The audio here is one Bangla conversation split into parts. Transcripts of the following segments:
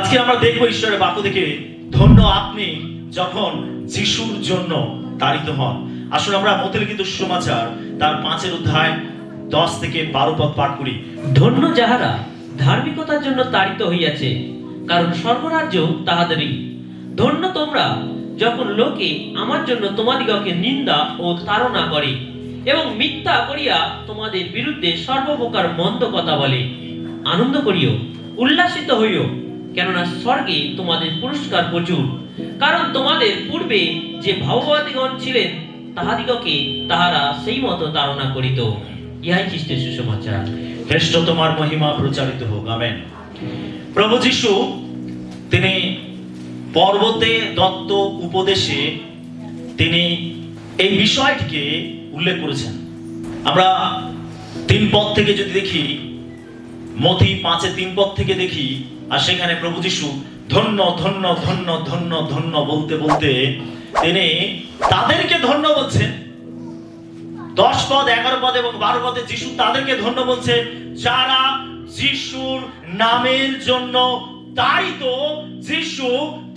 আজকে আমরা দেখবো ঈশ্বরের বাক্য থেকে, ধন্য আপনি যখন যিশুর জন্য তাড়িত হন। আসলে আমরা মতে লিখিত সুসমাচার তার 5 অধ্যায় 10 থেকে 12 পদ পাঠ করি। ধন্য যাহারা ধার্মিকতার জন্য তাড়িত হইয়াছে, কারণ স্বর্গরাজ্য তাহাদেরই। ধন্য তোমরা যখন লোকে আমার জন্য তোমাদিগকে নিন্দা ও তাড়না করে এবং মিথ্যা করিয়া তোমাদের বিরুদ্ধে সর্বপ্রকার মন্দ কথা বলে। আনন্দ করিও, উল্লাসিত হইও, কেননা স্বর্গে তোমাদের পুরস্কার প্রচুর। কারণ তোমাদের পূর্বে যে ভাববাদীগণ ছিলেন, তাহাদিগকে তাহারা সেই মতো তাড়না করিত। ইহাই খ্রিস্টের সুসমাচার। খ্রিস্ট তোমার মহিমা প্রচারিত হোক। আমেন। প্রভু যিশু তিনি পর্বতে দত্ত উপদেশে তিনি এই বিষয়টিকে উল্লেখ করেছেন। আমরা 3 পদ থেকে যদি দেখি, মথি 5:3 পদ থেকে দেখি, আর সেখানে প্রভু যিশু ধন্য ধন্য ধন্য ধন্য ধন্য বলতে বলতে তিনি তাদেরকে ধন্য বলছেন। 10 পদ, 11 পদ এবং 12 পদে যিশু তাদেরকে ধন্য বলছে যারা যিশুর নামের জন্য তাড়িত। যিশু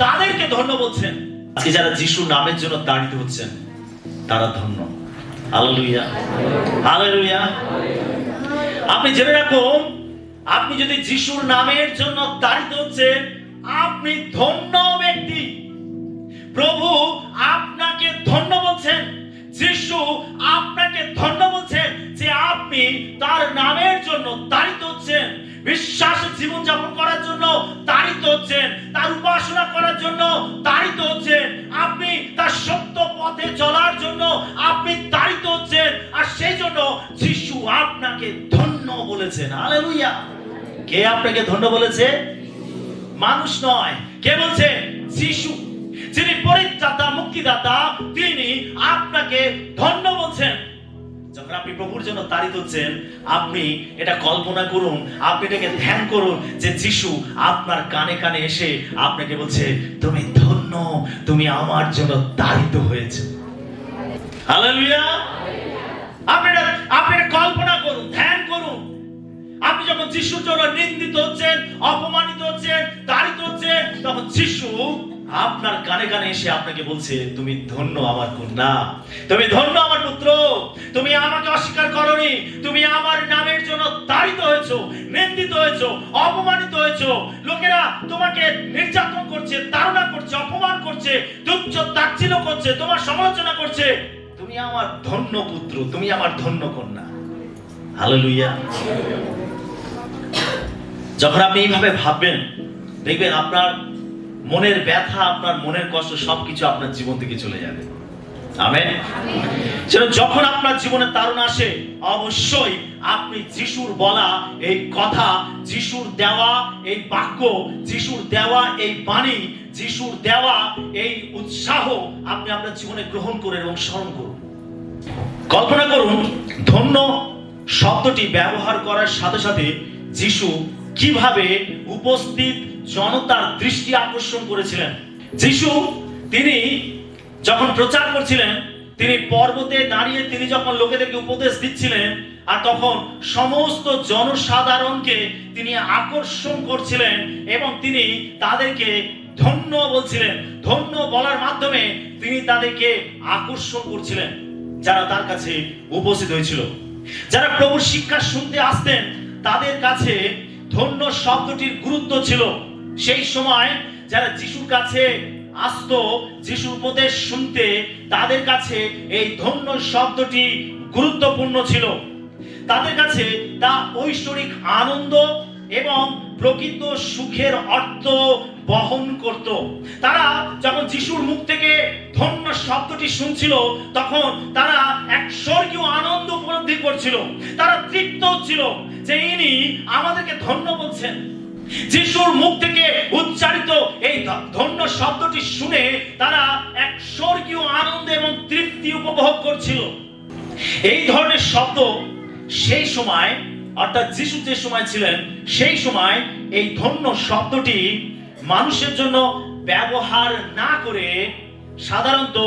তাদেরকে ধন্য বলছেন। আজকে যারা যিশুর নামের জন্য তাড়িত হচ্ছেন তারা ধন্য। Hallelujah, hallelujah. আপনি জেনে রাখুন, আপনি যদি যিশুর নামের জন্য তাড়িত হচ্ছেন, আপনি ধন্য ব্যক্তি। প্রভু আপনাকে ধন্য বলছেন, যিশু আপনাকে ধন্য বলছেন যে আপনি তার নামের জন্য তাড়িত হচ্ছেন, বিশ্বাসের জীবন যাপন করার জন্য তাড়িত হচ্ছেন, তার উপাসনা করার জন্য তাড়িত হচ্ছেন, আপনি তার সত্য পথে চলার জন্য আপনি তাড়িত হচ্ছেন। আর সেই জন্য যিশু আপনাকে ধন্য বলেছেন। হালেলুয়া। কে আপনাকে ধন্য বলেছে? মানুষ নয়। কে বলছে? যিশু, যিনি পরিত্রাতা মুক্তিদাতা, তিনি আপনাকে ধন্য বলছেন। যখন আপনি প্রভুর জন্য তাড়িত হচ্ছেন, আপনি এটা কল্পনা করুন, আপনি এটাকে ধ্যান করুন যে যিশু আপনার কানে কানে এসে আপনাকে বলছে তুমি ধন্য, তুমি আমার জন্য তাড়িত হয়েছে। হালেলুয়া। আপনি এটা কল্পনা করুন, ধ্যান করুন। আপনি যখন যিশুর জন্য নিন্দিত হচ্ছেন, অপমানিত হচ্ছেন, তাড়িত হচ্ছেন, তখন যিশু আপনার কানে কানে এসে আপনাকে বলছে তুমি ধন্য আমার কন্যা, তুমি ধন্য আমার পুত্র, তুমি আমাকে অস্বীকার করনি, তুমি আমার নামের জন্য তাড়িত হয়েছো, নিন্দিত হয়েছো, অপমানিত হয়েছো। লোকেরা তোমাকে নির্যাতন করছে, তাড়না করছে, অপমান করছে, তুচ্ছ তাচ্ছিল্য করছে, তোমার সমালোচনা করছে। তুমি আমার ধন্য পুত্র, তুমি আমার ধন্য কন্যা। হালেলুয়া। যখন আপনি এইভাবে ভাববেন, দেখবেন আপনার মনের ব্যথা, আপনার মনের কষ্ট সবকিছু আপনার জীবন থেকে চলে যাবে। আমেন। যখন আপনার জীবনে তাড়না আসে, অবশ্যই আপনি যিশুর বলা এই কথা, যিশুর দেওয়া এই বাক্য, যিশুর দেওয়া এই বাণী, যিশুর দেওয়া এই উৎসাহ আপনি আপনার জীবনে গ্রহণ করুন এবং স্মরণ করুন। কল্পনা করুন, ধন্য শব্দটি ব্যবহার করার সাথে সাথে যিশু কিভাবে উপস্থিত জনতার দৃষ্টি আকর্ষণ করেছিলেন। যিশু তিনি যখন প্রচার করছিলেন, তিনি পর্বতে দাঁড়িয়ে তিনি যখন লোকেদেরকে উপদেশ দিচ্ছিলেন, আর তখন সমস্ত জনসাধারণকে তিনি আকর্ষণ করছিলেন এবং তিনি তাদেরকে ধন্য বলছিলেন। ধন্য বলার মাধ্যমে তিনি তাদেরকে আকর্ষণ করছিলেন যারা তার কাছে উপস্থিত হয়েছিল। যারা প্রভুর শিক্ষা শুনতে আসতেন, তাদের কাছে ধন্য শব্দটির গুরুত্ব ছিল। সেই সময় যারা যিশুর কাছে আসতো যিশুর উপদেশ শুনতে, তাদের কাছে এই ধন্য শব্দটি গুরুত্বপূর্ণ ছিল। তাদের কাছে তা ঐশ্বরিক আনন্দ এবং প্রকৃত সুখের অর্থ বহন করত। তারা যখন যিশুর মুখ থেকে ধন্য শব্দটি শুনছিল, তখন তারা এক স্বর্গীয় আনন্দ উপলব্ধি করছিল। তারা তৃপ্ত ছিল যে ইনি আমাদেরকে ধন্য বলছেন। যিশুর মুখ থেকে উচ্চারিত এই ধন্য শব্দটি শুনে তারা এক স্বর্গীয় আনন্দ এবং তৃপ্তি উপভোগ করছিল। এই ধরনের শব্দ সেই সময়, অর্থাৎ যিশু যে সময় ছিলেন, সেই সময় এই ধন্য শব্দটি মানুষের জন্য ব্যবহার না করে সাধারণত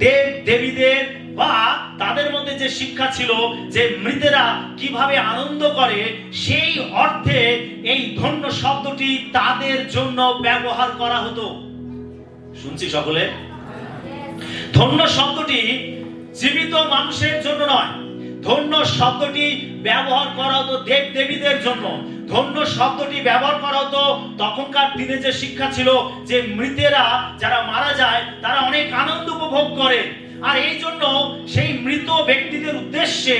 দেব দেবীদের বা তাদের মধ্যে যে শিক্ষা ছিল যে মৃতেরা কিভাবে আনন্দ করে, সেই অর্থে এই ধন্য শব্দটি তাদের জন্য ব্যবহার করা হতো। শুনছি সকলে? ধন্য শব্দটি জীবিত মানুষের জন্য নয়, ধন্য শব্দটি ব্যবহার করা হতো দেব দেবীদের জন্য। ধন্য শব্দটি ব্যবহার করা হতো তখনকার দিনে যে শিক্ষা ছিল যে মৃতেরা যারা মারা যায় তারা অনেক আনন্দ উপভোগ করে, আর এই জন্য সেই মৃত ব্যক্তিদের উদ্দেশ্যে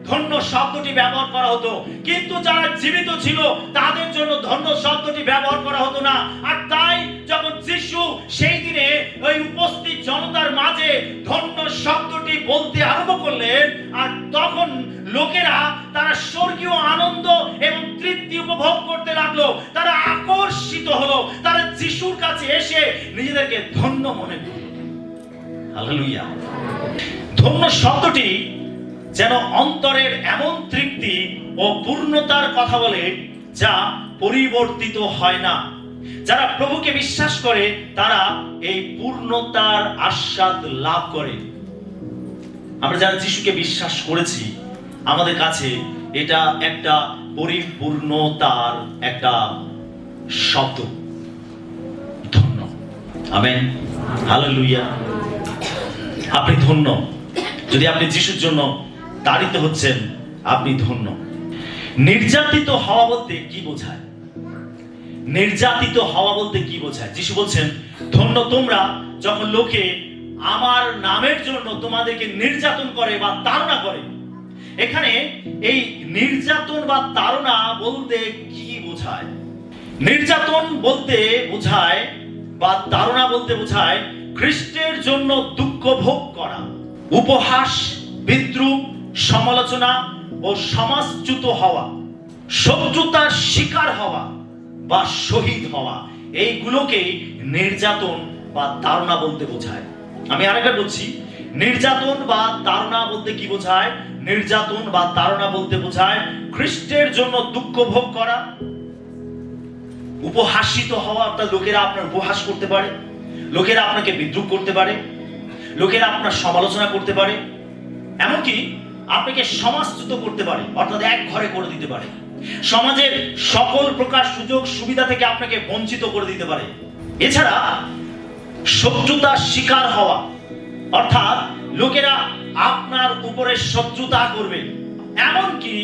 ধন্য শব্দটি ব্যবহার করা হতো। কিন্তু যারা জীবিত ছিল তাদের জন্য ধন্য শব্দটি ব্যবহার করা হতো না। আর তাই যখন যিশু সেই দিনে ওই উপস্থিত জনতার মাঝে ধন্য শব্দটি বলতে আরম্ভ করলেন, আর তখন লোকেরা তারা স্বর্গীয় আনন্দ এবং তৃপ্তি উপভোগ করতে লাগলো। তারা আকর্ষিত হলো, তারা যিশুর কাছে এসে নিজেদেরকে ধন্য মনে করল। হালেলুয়া। ধন্য শব্দটি যেন অন্তরের এমন তৃপ্তি ও পূর্ণতার কথা বলে যা পরিবর্তিত হয় না। যারা প্রভুকে বিশ্বাস করে তারা এই পূর্ণতার আস্বাদ লাভ করে। আমরা যারা যিশুকে বিশ্বাস করেছি আমাদের কাছে এটা একটা পরিপূর্ণতার একটা শব্দ। ধন্য। আমেন। হালেলুয়া। আপনি ধন্য যদি আপনি যিশুর জন্য তাড়িত হচ্ছেন, আপনি ধন্য। নির্যাতিত হওয়া বলতে কি বোঝায়? নির্যাতিত হওয়া বলতে কি বোঝায়? যিশু বলছেন, ধন্য তোমরা যখন লোকে আমার নামের জন্য তোমাদেরকে নির্যাতন করে বা তাড়না করে। এখানে এই নির্যাতন বা তাড়না বলতে কি বোঝায়? নির্যাতন বলতে বোঝায় বা তাড়না বলতে বোঝায় খ্রিস্টের জন্য দুঃখ ভোগ করা, উপহাস, বিদ্রুপ, সমালোচনা ও সমাজচ্যুত হওয়া, শত্রুতার শিকার হওয়া বা শহীদ হওয়া, এইগুলোকে নির্যাতন বা তাড়না বলতে বোঝায়। আমি আরেকবার বলছি, নির্যাতন বা তাড়না বলতে কি বোঝায়? নির্যাতন বা তাড়না বলতে বোঝায় খ্রিস্টের জন্য দুঃখ ভোগ করা, উপহাসিত হওয়া, অর্থাৎ লোকেরা আপনার উপহাস করতে পারে, লোকেরা আপনাকে বিদ্রুপ করতে পারে, লোকেরা আপনার সমালোচনা করতে পারে, এমনকি আপনাকে সমাজচ্যুত করতে পারে, অর্থাৎ এক ঘরে করে দিতে পারে, সমাজের সকল প্রকার সুযোগ সুবিধা থেকে আপনাকে বঞ্চিত করে দিতে পারে। এছাড়া শত্রুতার শিকার হওয়া, অর্থাৎ লোকেরা আপনার উপরে শত্রুতা করবে, এমনকি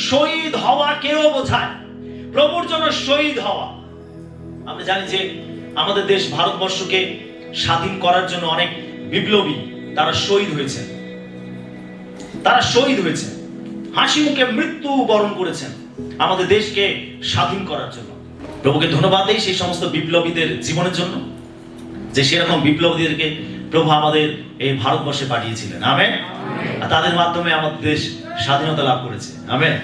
শহীদ হওয়া কেউ বোঝায়, প্রভুর জন্য শহীদ হওয়া। আমরা জানি যে আমাদের দেশ ভারতবর্ষকে স্বাধীন করার জন্য অনেক বিপ্লবী তারা শহীদ হয়েছে, তারা শহীদ হয়েছে, হাসি মুখে মৃত্যু বরণ করেছেন আমাদের দেশকে স্বাধীন করার জন্য। প্রভুকে ধন্যবাদ দেই সেই সমস্ত বিপ্লবীদের জীবনের জন্য, যে সেরকম বিপ্লবীদেরকে প্রভু আমাদের এই ভারতবর্ষে পাঠিয়েছিলেন। আমেন। আর তাদের মাধ্যমে আমাদের দেশ স্বাধীনতা লাভ করেছে। আমেন।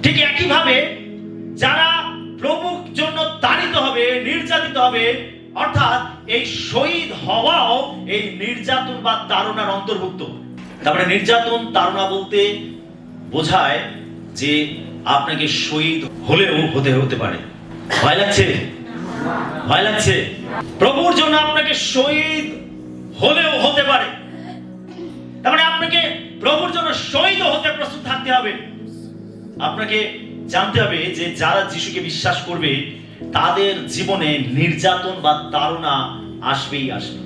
ঠিক একইভাবে যারা প্রভুর জন্য তাড়িত হবে, নির্যাতিত হবে, অর্থাৎ এই শহীদ হওয়াও এই নির্যাতন বা তাড়নার অন্তর্ভুক্ত। তারপরে নির্যাতন তাড়না বলতে বোঝায় যে আপনাকে শহীদ হলেও হতে পারে। ভয় লাগছে? ভয় লাগছে? প্রভুর জন্য আপনাকে শহীদ হলেও হতে পারে। তারপরে আপনাকে প্রভুর জন্য শহীদ হতে প্রস্তুত থাকতে হবে। আপনাকে জানতে হবে যে যারা যিশুকে বিশ্বাস করবে তাদের জীবনে নির্যাতন বা তাড়না আসবেই আসবে।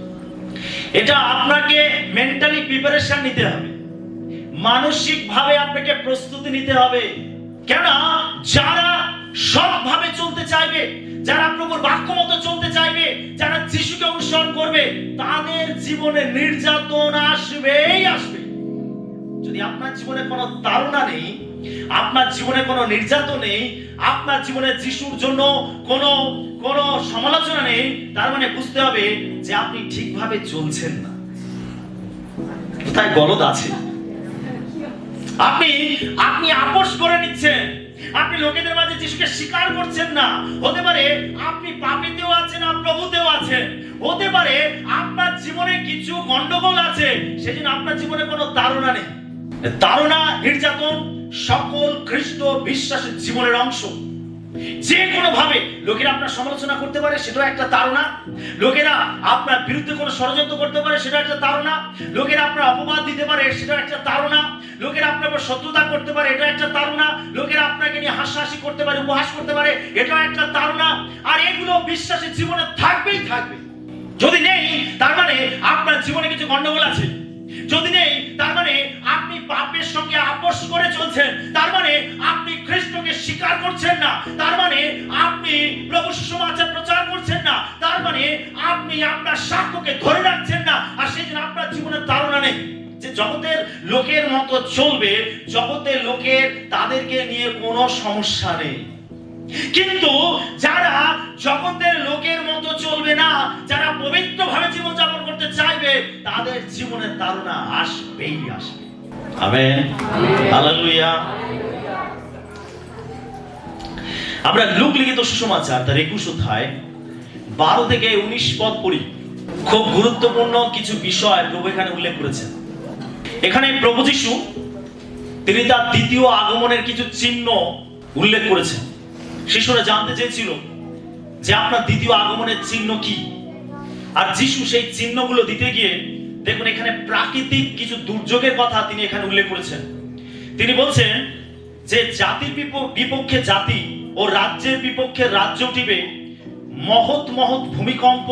এটা আপনাকে মেন্টালি প্রিপারেশন নিতে হবে, মানসিক ভাবে আপনাকে প্রস্তুতি নিতে হবে। কেন? যারা সৎভাবে চলতে চাইবে, যারা প্রভুর বাক্য মতো চলতে চাইবে, যারা যিশুকে অনুসরণ করবে, তাদের জীবনে নির্যাতন আসবেই আসবে। যদি আপনার জীবনে কোনো তাড়না নেই, আপনার জীবনে কোনো নির্যাতন নেই, আপনার জীবনে যিশুর জন্য কোনো সমালোচনা নেই, তার মানে বুঝতে হবে যে আপনি ঠিকভাবে চলছেন না, কোথায় গলদ আছে। আপনি আপোষ করে নিচ্ছেন, আপনি লোকেদের মাঝে যিশুকে স্বীকার করছেন না। হতে পারে আপনি পাপীতেও আছেন আর প্রভুতেও আছেন, হতে পারে আপনার জীবনে কিছু গন্ডগোল আছে, সেজন্য আপনার জীবনে কোনো তাড়না নেই। তাড়না, নির্যাতন সকল খ্রিস্ট বিশ্বাসের জীবনের অংশ। যে কোনো ভাবে লোকেরা আপনার সমালোচনা করতে পারে, সেটাও একটা তাড়না। লোকেরা আপনার বিরুদ্ধে কোনো ষড়যন্ত্র করতে পারে, সেটা একটা তাড়না। লোকেরা আপনার অপবাদ দিতে পারে, সেটা একটা তাড়না। লোকেরা আপনার উপর শত্রুতা করতে পারে, এটা একটা তাড়না। লোকেরা আপনাকে নিয়ে হাসাহাসি করতে পারে, উপহাস করতে পারে, এটাও একটা তাড়না। আর এগুলো বিশ্বাসের জীবনে থাকবেই থাকবে। যদি নেই, তার মানে আপনার জীবনে কিছু গন্ডগোল আছে। যদি নেই, তার মানে আপনি পাপের সঙ্গে আপোষ করে চলছেন। তার মানে আপনি খ্রিস্টকে স্বীকার করছেন না। তার মানে আপনি প্রভু সুসমাচার প্রচার করছেন না। তার মানে আপনি আপনার সাক্ষ্যকে ধরে রাখছেন না। আর সেই জন্য আপনার জীবনে তাড়না নেই। যে জগতের লোকের মতো চলবে, জগতের লোকের তাদেরকে নিয়ে কোনো সমস্যা নেই। কিন্তু যারা জগতের লোকের মতো চলবে না, যারা পবিত্রভাবে জীবনযাপন করতে চাইবে, তাদের জীবনে তাড়না আসবেই আসবে। Amen, hallelujah. আমরা লূক লিখিত সুসমাচার তার 21 অধ্যায় 12 থেকে 19 পদ পড়ি। খুব গুরুত্বপূর্ণ কিছু বিষয় প্রভু এখানে উল্লেখ করেছেন। এখানে প্রভু যিশু তিনি তার দ্বিতীয় আগমনের কিছু চিহ্ন উল্লেখ করেছেন। শিশুরা জানতে চেয়েছিল যে আপনার দ্বিতীয় আগমনের চিহ্ন কি। আর যিশু সেই চিহ্নগুলো দিতে গিয়ে দেখুন এখানে প্রাকৃতিক কিছু দুর্যোগের কথা তিনি এখানে উল্লেখ করেছেন। তিনি বলছেন যে জাতির বিপক্ষে জাতি ও রাজ্যের বিপক্ষে রাজ্য উঠিবে, মহৎ মহৎ ভূমিকম্প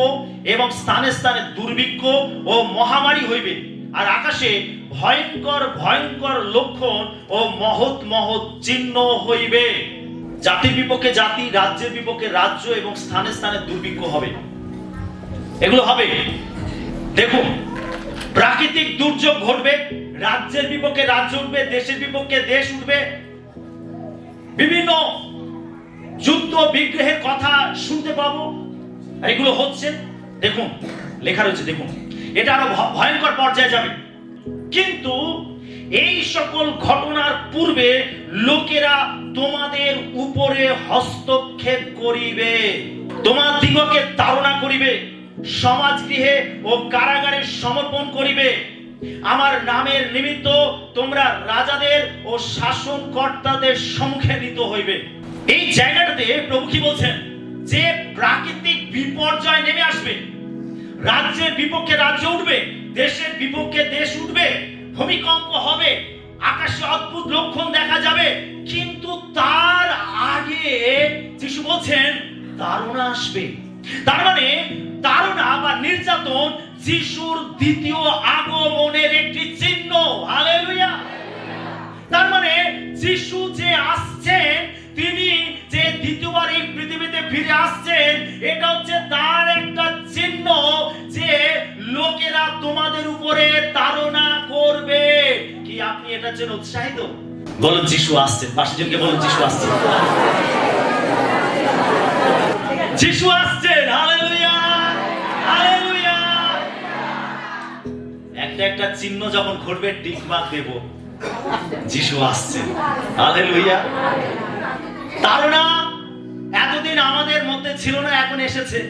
এবং স্থানে স্থানে দুর্ভিক্ষ ও মহামারী হইবে। আর আকাশে ভয়ঙ্কর ভয়ঙ্কর লক্ষণ ও মহৎ মহৎ চিহ্ন হইবে। জাতির বিপক্ষে জাতি, রাজ্যের বিপক্ষে রাজ্য এবং স্থানে স্থানে দুর্ভিক্ষ হবে। এগুলো হবে। দেখুন, প্রাকৃতিক দুর্যোগ ঘটবে, রাজ্যের বিপক্ষে রাজ্য উঠবে, দেশের বিপক্ষে দেশ উঠবে। বিভিন্ন যুদ্ধ বিগ্রহের কথা শুনতে পাবো। এগুলো হচ্ছে, দেখুন লেখা রয়েছে, দেখুন এটা আরো ভয়ঙ্কর পর্যায়ে যাবে। কিন্তু এই সকল ঘটনার পূর্বে লোকেরা তোমাদের উপরে হস্তক্ষেপ করিবে, তোমার দিগকে তাড়না করিবে, সমাজ গৃহে ও কারাগারে সমর্পণ করিবে। আমার নামের নিমিত্ত তোমরা রাজাদের ও শাসনকর্তাদের সম্মুখে নিত হইবে। এই জায়গাটাতে প্রভু কি বলছেন? যে প্রাকৃতিক বিপর্যয় নেমে আসবে, রাজ্যের বিপক্ষে রাজ্য উঠবে, দেশের বিপক্ষে দেশ উঠবে, ভূমিকম্প হবে, আকাশে অদ্ভুত লক্ষণ দেখা যাবে। কিন্তু তার আগে যিশু বলছেন তাড়না আসবে। তার মানে তাড়না বা নির্যাতন যিশুর দ্বিতীয় আগমনের একটি চিহ্ন। হালেলুয়া। তার মানে যিশু যে আসছেন, তিনি যে দ্বিতীয়বার এই পৃথিবীতে ফিরে আসছেন, এটা হচ্ছে তার একটা চিহ্ন যে লোকেরা তোমাদের উপরে তাড়না করবে। কি আপনি এটার জন্য উৎসাহিত? বলুন যিশু আসছেন। পাশের জনকে বলুন যিশু আসছেন। যিশু আসছেন। Hallelujah, hallelujah. একটা একটা চিহ্ন যখন ঘটবে, টিক মার্ক দেব, যিশু আসছেন। হালেলুয়া। তাড়না এতদিন আমাদের মধ্যে ছিল না, এখন এসেছে।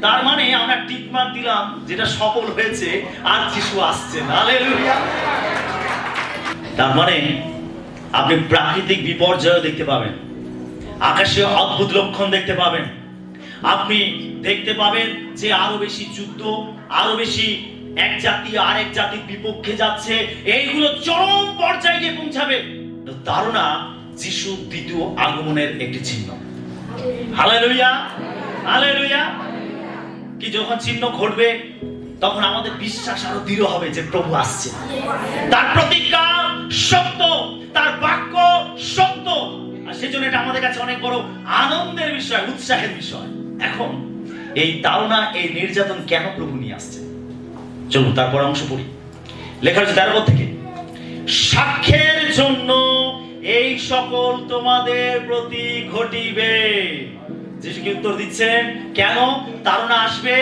তার মানে আমরা টিক মার্ক দিলাম, যেটা সফল হয়েছে, আর যিশু আসছেন। হালেলুয়া। তার মানে আপনি প্রাকৃতিক বিপর্যয় দেখতে পাবেন, আকাশে অদ্ভুত লক্ষণ দেখতে পাবেন, আপনি দেখতে পাবেন যে আরো বেশি যুদ্ধ, আরো বেশি এক জাতি আরেক জাতির বিপক্ষে যাচ্ছে। এইগুলো চরম পর্যায়ে গিয়ে পৌঁছাবে। তাড়না যিশু দ্বিতীয় আগমনের একটি চিহ্ন। Hallelujah, hallelujah. কি যখন চিহ্ন ঘটবে, তখন আমাদের বিশ্বাস আরো দৃঢ় হবে যে প্রভু আসছে, তার প্রতিজ্ঞা সত্য, তার বাক্য সত্য। আর সেজন্য এটা আমাদের কাছে অনেক বড় আনন্দের বিষয়, উৎসাহের বিষয়। এখন এই তাড়না, এই নির্যাতন কেন প্রভু নিয়ে আসছে? চলুন তার পরামর্শ পড়ি। লেখা হচ্ছে 13 পদ থেকে, সাক্ষ্যের জন্য এই সকল তোমাদের প্রতি ঘটিবে। যিশু কি উত্তর দিচ্ছেন? কেন তাড়না আসবে?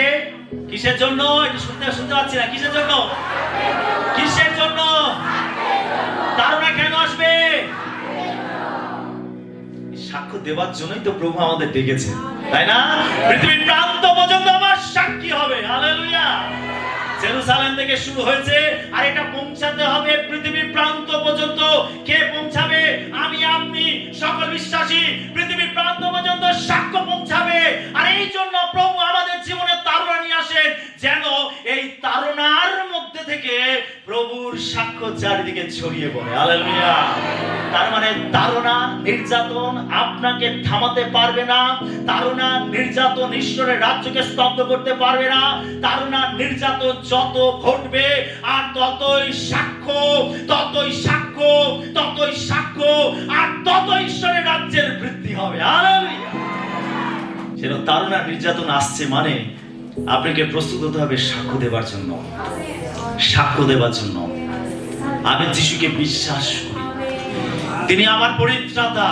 কিসের জন্য? একটু শুনতে পাচ্ছি না। কিসের জন্য? কিসের জন্য তাড়না কেন আসবে? সাক্ষ্য দেওয়ার জন্যই তো প্রভু আমাদের ডেকেছে, তাই না? পৃথিবীর প্রান্ত পর্যন্ত আমার সাক্ষী হবে। হালেলুয়া। জেরুজালেম থেকে শুরু হয়েছে, আর এটা পৌঁছাতে হবে পৃথিবীর প্রান্ত পর্যন্ত। কে পৌঁছাবে? আমি, আপনি, সকল বিশ্বাসী পৃথিবীর প্রান্ত প্রভুর সাক্ষ্য চারিদিকে ছড়িয়ে পড়ে। হালেলুয়া। তার মানে তাড়না নির্যাতন আপনাকে থামাতে পারবে না। তাড়না নির্যাতন ঈশ্বরের রাজ্যকে স্তব্ধ করতে পারবে না। তাড়না নির্যাতন যত ঘটবে আর ততই সাক্ষ্য, ততই সাক্ষ্য, ততই সাক্ষ্য, আর তত ঈশ্বরের রাজ্যের বৃদ্ধি হবে। হালেলুয়া। সেটা তাড়না নির্যাতন আসছে মানে আপনাকে প্রস্তুত হতে হবে সাক্ষ্য দেবার জন্য, সাক্ষ্য দেবার জন্য। আমি যিশুকে বিশ্বাস করি, তিনি আমার পরিত্রাতা,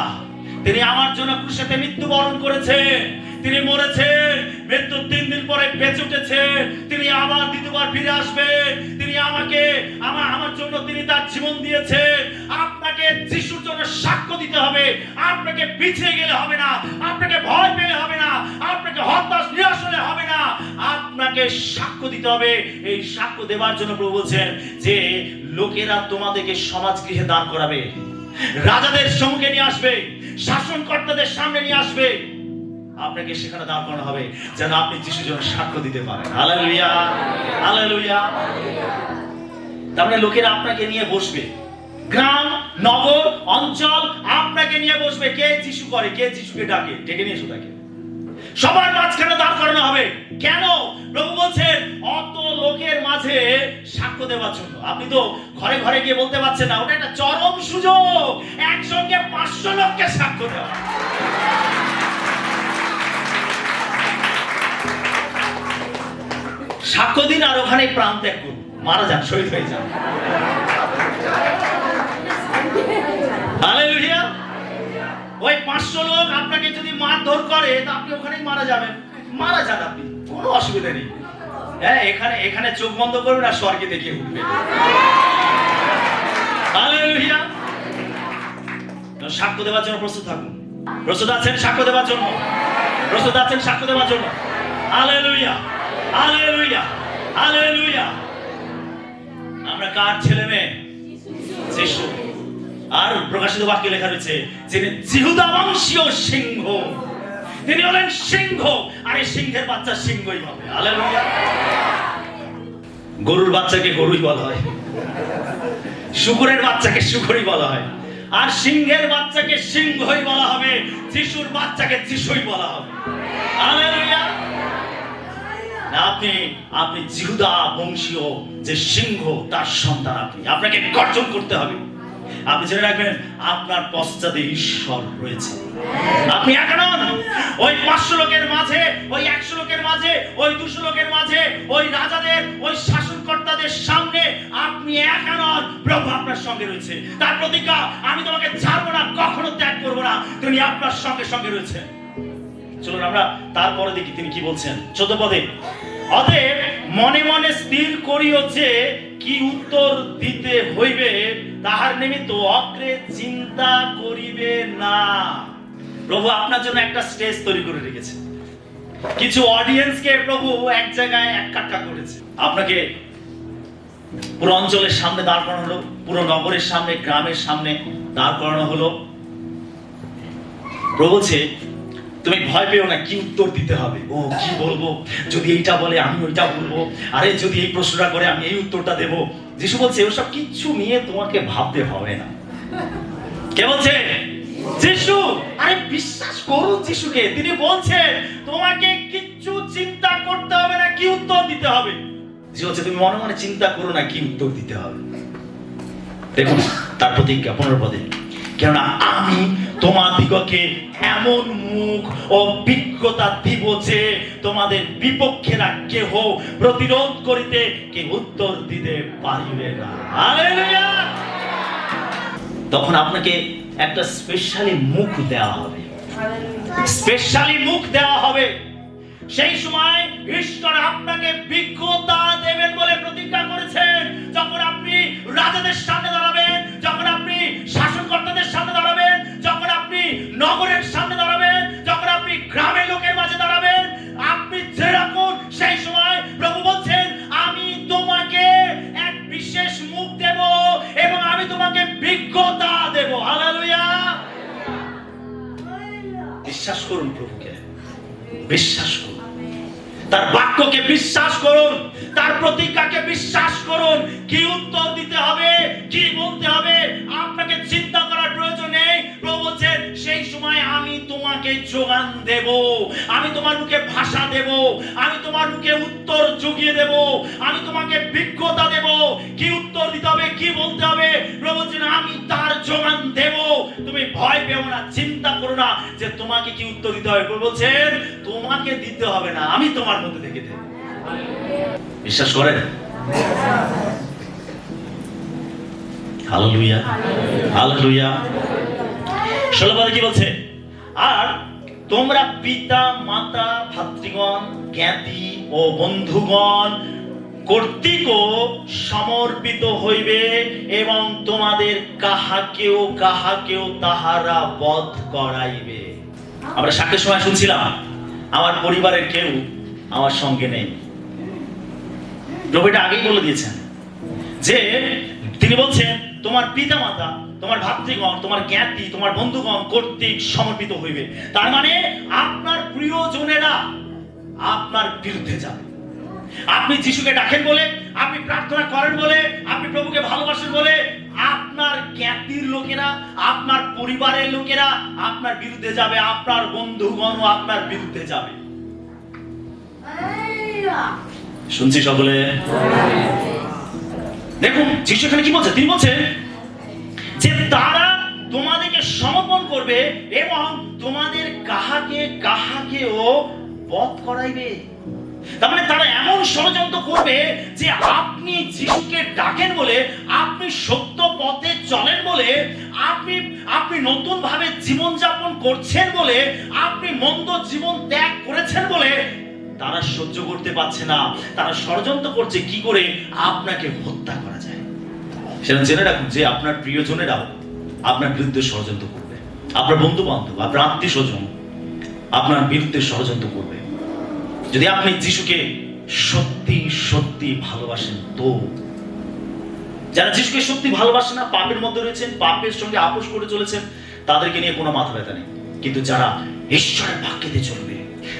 তিনি আমার জন্য ক্রুশেতে মৃত্যুবরণ করেছেন, তিনি মরেছেন, মৃত্যুর 3 দিন পরে বেঁচে উঠেছেন, তিনি আবার দ্বিতীয়বার ফিরে আসবেন, তিনি আমাকে আমার জন্য তিনি তার জীবন দিয়েছেন। আপনাকে যিশুর জন্য সাক্ষ্য দিতে হবে। আপনাকে পিছিয়ে গেলে হবে না, আপনাকে ভয় পেলে হবে না, আপনাকে হতাশ নিরাশ হলে হবে না, আপনাকে সাক্ষ্য দিতে হবে। এই সাক্ষ্য দেওয়ার জন্য প্রভু বলছেন যে লোকেরা তোমাদেরকে সমাজগৃহে দান করাবে, রাজাদের সম্মুখে নিয়ে আসবে, শাসনকর্তাদের সামনে নিয়ে আসবে, আপনাকে সেখানে দাঁড় করানো হবে যেন আপনি যিশুর জন্য সাক্ষ্য দিতে পারেন। Hallelujah, hallelujah. তার মানে লোকেরা আপনাকে নিয়ে বসবে, গ্রাম, নগর, অঞ্চল আপনাকে নিয়ে বসবে। কে যিশু করে, কে যিশুকে ডাকে, ডেকে নিয়ে এসো তাকে। সবার মাঝখানে দাঁড় করানো হবে। কেন? প্রভু বলছেন অত লোকের মাঝে সাক্ষ্য দেওয়ার জন্য। আপনি তো ঘরে ঘরে গিয়ে বলতে পারছেন না, ওটা একটা চরম সুযোগ, একসঙ্গে 500 লোককে সাক্ষ্য দেওয়া। সাক্ষ্য দিন আর ওখানে প্রাণ ত্যাগ করুন, মারা যান, শহীদ হয়ে যান। হালেলুয়া। ওই 500 লোক আপনাকে যদি মারধর করে তা আপনি ওখানেই মারা যাবেন, মারা যান আপনি, কোনো অসুবিধা নেই। হ্যাঁ, এখানে চোখ বন্ধ করবেন আর স্বর্গে দেখিয়ে উঠবেন। হালেলুয়া। সাক্ষ্য দেওয়ার জন্য প্রস্তুত থাকুন। প্রস্তুত আছেন সাক্ষ্য দেওয়ার জন্য? প্রস্তুত আছেন সাক্ষ্য দেওয়ার জন্য? Hallelujah, hallelujah, hallelujah. আমরা কার ছেলে মেয়ে? যিশু। আর প্রকাশিত বাক্যে লেখা রয়েছে যিনি জিহুদা বংশীয় সিংহ, তিনি হলেন সিংহ, আর এই সিংহের বাচ্চা সিংহই হবে। হালেলুয়া। গরুর বাচ্চাকে গরুই বলা হয়, শুকরের বাচ্চাকে শুকরই বলা হয়, আর সিংহের বাচ্চাকে সিংহই বলা হবে, যিশুর বাচ্চাকে যিশুই বলা হবে। হালেলুয়া। আপনি জিহুদা বংশীয় যে সিংহ তার সন্তান। আপনাকে গর্জন করতে হবে। আপনি জেনে রাখবেন আপনার পশ্চাতে ঈশ্বর রয়েছে। আপনি একা নন। ওই 500 লোকের মাঝে, ওই 100 লোকের মাঝে, ওই 200 লোকের মাঝে, ওই রাজাদের, ওই শাসনকর্তাদের সামনে আপনি একা নন। প্রভু আপনার সঙ্গে রয়েছে। তার প্রতিজ্ঞা, আমি তোমাকে ছাড়বো না, কখনো ত্যাগ করবো না, তিনি আপনার সঙ্গে সঙ্গে রয়েছে। চলুন আমরা তারপরে দেখি তিনি কি বলছেন। 14 পদে, অতএব মনে মনে স্থির করিও যে কি উত্তর দিতে হইবে, তাহার নিমিত্ত অগ্রে চিন্তা করিবে না। প্রভু আপনার জন্য একটা স্টেজ তৈরি করে রেখেছে। কিছু অডিয়েন্সকে প্রভু এক জায়গায় এক কাটকা করেছে। আপনাকে পুরো অঞ্চলের সামনে দাঁড় করানো হলো, পুরো নগরের সামনে, গ্রামের সামনে দাঁড় করানো হলো। প্রভু বলছে তুমি ভয় পেও না, কি উত্তর দিতে হবে। ও কি বলবো, যদি এইটা বলে আমি ওইটা বলবো, আরে যদি এই প্রশ্নটা করে আমি এই উত্তরটা দেবো। যিশু বলছে ওসব কিচ্ছু নিয়ে তোমাকে ভাবতে হবে না। কে বলছে? যিশু। আরে বিশ্বাস করুন যিশুকে। তিনি বলছেন তোমাকে কিচ্ছু চিন্তা করতে হবে না, কি উত্তর দিতে হবে। যিশু বলছে তুমি মনে মনে চিন্তা করো না কি উত্তর দিতে হবে। দেখুন তার প্রতিজ্ঞা 15 পদে, কেননা আমি তোমাদিগকে এমন মুখ ও বিজ্ঞতা দিব যে তোমাদের বিপক্ষেরা কেহ প্রতিরোধ করিতে কে উত্তর দিতে পারিবে না। হালেলুয়া। তখন আপনাকে একটা স্পেশালি মুখ দেওয়া হবে, স্পেশালি মুখ দেওয়া হবে। সেই সময় ঈশ্বর আপনাকে বিজ্ঞতা দেবেন বলে প্রতিজ্ঞা করেছেন। যখন আপনি রাজাদের সামনে দাঁড়াবেন, যখন আপনি শাসনকর্তাদের সামনে দাঁড়াবেন, যখন আপনি নগরের সামনে দাঁড়াবেন, যখন আপনি গ্রামের লোকের মাঝে দাঁড়াবেন, আপনি যেরকম, সেই সময় প্রভু বলছেন আমি তোমাকে এক বিশেষ মুখ দেব এবং আমি তোমাকে বিজ্ঞতা দেব। হালেলুয়া। বিশ্বাস করুন প্রভুকে, বিশ্বাস করুন। তার বাক্যকে বিশ্বাস করুন, তার প্রতিজ্ঞাকে বিশ্বাস করুন। কি উত্তর দিতে হবে, কি বলতে হবে আপনাকে চিন্তা করার প্রয়োজন নেই। প্রভু বলছেন সেই সময় আমি তোমাকে যোগান দেব, আমি তোমার মুখে ভাষা দেব, আমি তোমার মুখে উত্তর জুগিয়ে দেব, আমি তোমাকে বিজ্ঞতা দেব। কি উত্তর দিতে হবে, কি বলতে হবে, প্রভু বলছেন আমি তার যোগান দেব। তুমি ভয় পেও না, চিন্তা করো না যে তোমাকে কি উত্তর দিতে হবে। প্রভু বলছেন তোমাকে দিতে হবে না, আমি তোমার মধ্যে থেকে দেব। বিশ্বাস করেন? Hallelujah, hallelujah. 16 পদে কি বলছে? আর তোমরা পিতা মাতা ভাতৃগণ জ্ঞাতি ও বন্ধুগণ কর্তৃকও সমর্পিত হইবে এবং তোমাদের কাহাকেও কাহাকেও তাহারা বধ করাইবে। আমরা সাক্ষের সময় শুনছিলাম আমার পরিবারের কেউ আমার সঙ্গে নেই। প্রভু এটা আগেই বলে দিয়েছেন যে তিনি বলছেন তোমার পিতা মাতা, তোমার ভাতৃগণ, তোমার জ্ঞাতি, তোমার বন্ধুগণ কর্তৃক সমর্পিত হইবে। তার মানে আপনার প্রিয়জনেরা আপনার বিরুদ্ধে যাবে। আপনি যিশুকে ডাকেন বলে, আপনি প্রার্থনা করেন বলে, আপনি প্রভুকে ভালোবাসেন বলে আপনার জ্ঞাতির লোকেরা, আপনার পরিবারের লোকেরা আপনার বিরুদ্ধে যাবে, আপনার বন্ধুগণও আপনার বিরুদ্ধে যাবে। শুনছি সকলে? দেখুন যিশু এখানে কি বলছে? তিনি বলছেন যে তারা তোমাদেরকে সমর্পণ করবে এবং তোমাদের কাহাকে কাহাকেও বধ করাইবে। তার মানে তারা এমন ষড়যন্ত্র করবে যে আপনি যিশুকে ডাকেন বলে, আপনি সত্য পথে চলেন বলে, আপনি নতুন ভাবে জীবন যাপন করছেন বলে, আপনি মন্দ জীবন ত্যাগ করেছেন বলে তারা সহ্য করতে পারছে না। তারা ষড়যন্ত্র করছে কি করে আপনাকে হত্যা করা যায়। সেটা জেনে রাখুন যে আপনার প্রিয়জনেরাও আপনার বিরুদ্ধে ষড়যন্ত্র করবে, আপনার বন্ধু বান্ধব, আপনার আত্মীয় স্বজন আপনার বিরুদ্ধে ষড়যন্ত্র করবে। যদি আপনি যিশুকে সত্যি সত্যি ভালোবাসেন, তো যারা যিশুকে সত্যি ভালোবাসেন না, পাপের মধ্যে রয়েছেন, পাপের সঙ্গে আপোষ করে চলেছেন, তাদেরকে নিয়ে কোনো মাথা ব্যথা নেই। কিন্তু যারা ঈশ্বরের বাক্যেতে চলবে,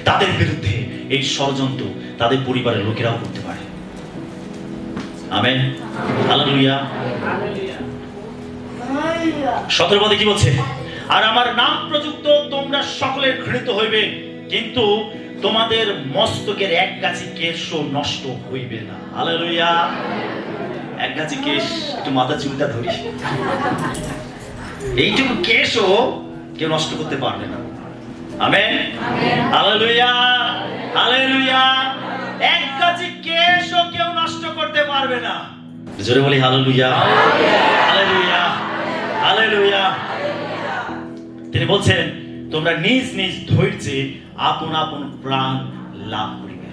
তাদের বিরুদ্ধে এই ষড়যন্ত্র তাদের পরিবারের লোকেরাও করতে পারে। Amen, hallelujah. 17 পদে কি বলছে? আর আমার নাম প্রযুক্ত তোমরা সকলের ঘৃণিত হইবে, কিন্তু তোমাদের মস্তকের এক গাছি কেশও নষ্ট হইবে না। হালেলুয়া। এক গাছি কেশ, একটু মাথা চুলটা ধরি, এইটুকু কেশও কেউ নষ্ট করতে পারবে না। Amen, hallelujah, hallelujah. এক গাছি কেশও কেউ নষ্ট করতে পারবে না। জোরে বলি হালেলুয়া, হালেলুয়া, হালেলুয়া। তিনি বলছেন তোমরা নিজ নিজ ধৈর্যে আপন আপন প্রাণ লাভ করিবে।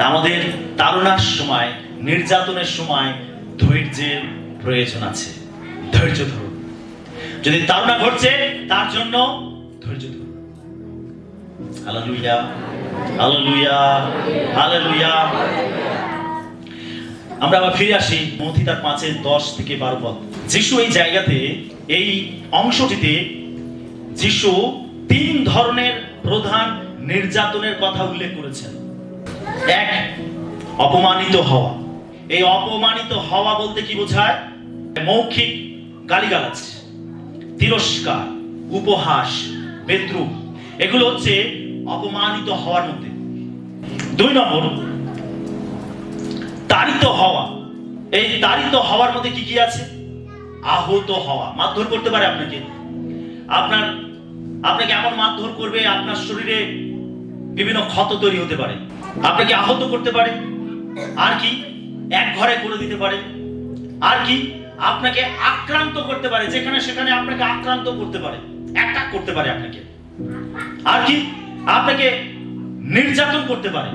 আমাদের তাড়নার সময়, নির্যাতনের সময় ধৈর্যের প্রয়োজন আছে। ধৈর্য ধরুন। যদি তাড়না ঘটছে তার জন্য ধৈর্য ধরুন। Hallelujah, hallelujah, hallelujah. আমরা আবার ফিরে আসি মথি তার 5:10-12 পদ। যিশু এই জায়গাতে, এই অংশটিতে যিশু 3 ধরনের প্রধান নির্যাতনের কথা উল্লেখ করেছেন। এক, অপমানিত হওয়া। এই অপমানিত হওয়া বলতে কি বোঝায়? মৌখিক গালিগালাজ, তিরস্কার, উপহাস, বিদ্রূপ, এগুলো হচ্ছে অপমানিত হওয়ার মধ্যে। 2 নম্বর, তাড়িত হওয়া। এই তাড়িত হওয়ার মধ্যে কি কি আছে? আহত হওয়া। মারধর করতে পারে আপনাকে, আপনাকে এমন মারধর করবে আপনার শরীরে বিভিন্ন ক্ষত তৈরি হতে পারে, আপনাকে আহত করতে পারে। আর কি? এক ঘরে করে দিতে পারে। আর কি? আপনাকে আক্রান্ত করতে পারে, যেখানে সেখানে আপনাকে আক্রান্ত করতে পারে, অ্যাটাক করতে পারে আপনাকে। আর কি? আপনাকে নির্যাতন করতে পারে,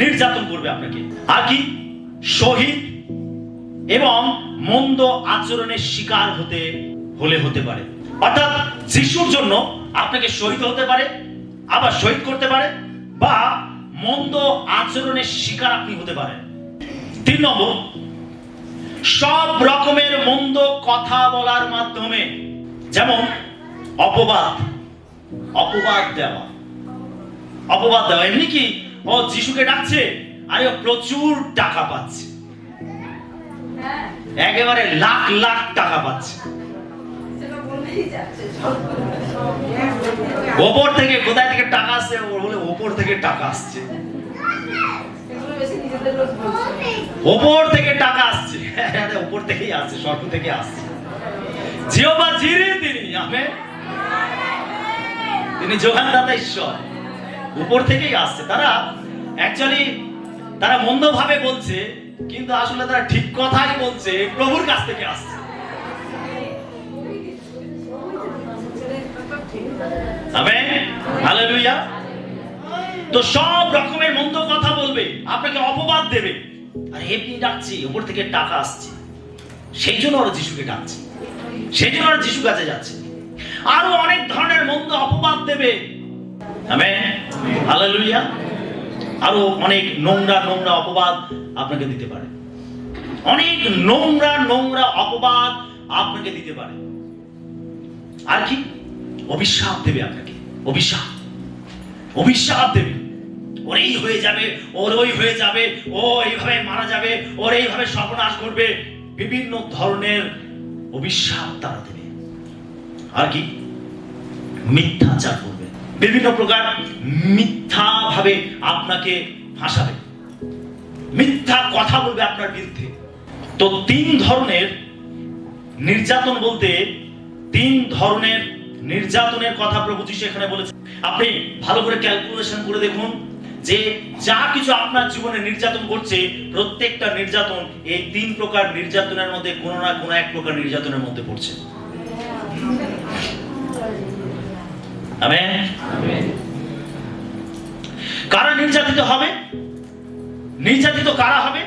নির্যাতন করবে আপনাকে। আর কি? শহীদ এবং মন্দ আচরণের শিকার হতে পারে। অর্থাৎ যিশুর জন্য আপনাকে শহীদ হতে পারে, আবার শহীদ করতে পারে, বা মন্দ আচরণের শিকার আপনি হতে পারেন। 3 নম্বর, সব রকমের মন্দ কথা বলার মাধ্যমে, যেমন অপবাদ দেওয়া। এমনি কি ও যিশুকে ডাকছে, আর ও প্রচুর টাকা পাচ্ছে, একেবারে লাখ লাখ টাকা পাচ্ছে। ওপর থেকে, কোথায় থেকে টাকা আসছে? বলে ওপর থেকে টাকা আসছে, ওপর থেকে টাকা আসছে। ওপর থেকেই আসছে, স্বর্গ থেকে আসছে। জিহোবা জিরে তিনি, আমেন। তিনি যোগানদাতা ঈশ্বর, উপর থেকেই আসছে। তারা অ্যাকচুয়ালি তারা মন্দ ভাবে বলছে, কিন্তু আসলে তারা ঠিক কথাই বলছে, প্রভুর কাছ থেকে আসছে। Amen, hallelujah. তো সব রকমের মন্দ কথা বলবে, আপনাকে অপবাদ দেবে, আর এমনি ডাকছি, উপর থেকে টাকা আসছে, সেই জন্য ওরা যিশুকে ডাকছে, সেই জন্য ওরা যিশু কাছে যাচ্ছে। আরো অনেক ধরনের মন্দ অপবাদ দেবে, আমেন, হালেলুয়া। আরো অনেক নোংরা নোংরা অপবাদ আপনাকে দিতে পারে, অনেক নোংরা নোংরা অপবাদ আপনাকে দিতে পারে। আর কি? অভিশাপ দেবে আপনাকে, অভিশাপ, অভিশাপ দেবে। ওর এই হয়ে যাবে, ওর ওই হয়ে যাবে, ও এইভাবে মারা যাবে, ওর এইভাবে সর্বনাশ করবে, বিভিন্ন ধরনের অভিশাপ তারা দেবে। আর কি? মিথ্যাচার করবে, বিভিন্ন প্রকার মিথ্যা ভাবে আপনাকে ফাঁসাবে, মিথ্যা কথা বলবে আপনার বিরুদ্ধে। তো তিন ধরনের নির্যাতন, বলতে তিন ধরনের নির্যাতনের কথা প্রভু যিশু এখানে বলেছেন। আপনি ভালো করে ক্যালকুলেশন করে দেখুন যে যা কিছু আপনার জীবনে নির্যাতন করছে, প্রত্যেকটা নির্যাতন এই তিন প্রকার নির্যাতনের মধ্যে কোনো না কোনো এক প্রকার নির্যাতনের মধ্যে পড়ছে। আমেন। কারা নির্যাতিত হবে? নির্যাতিত কারা হবে?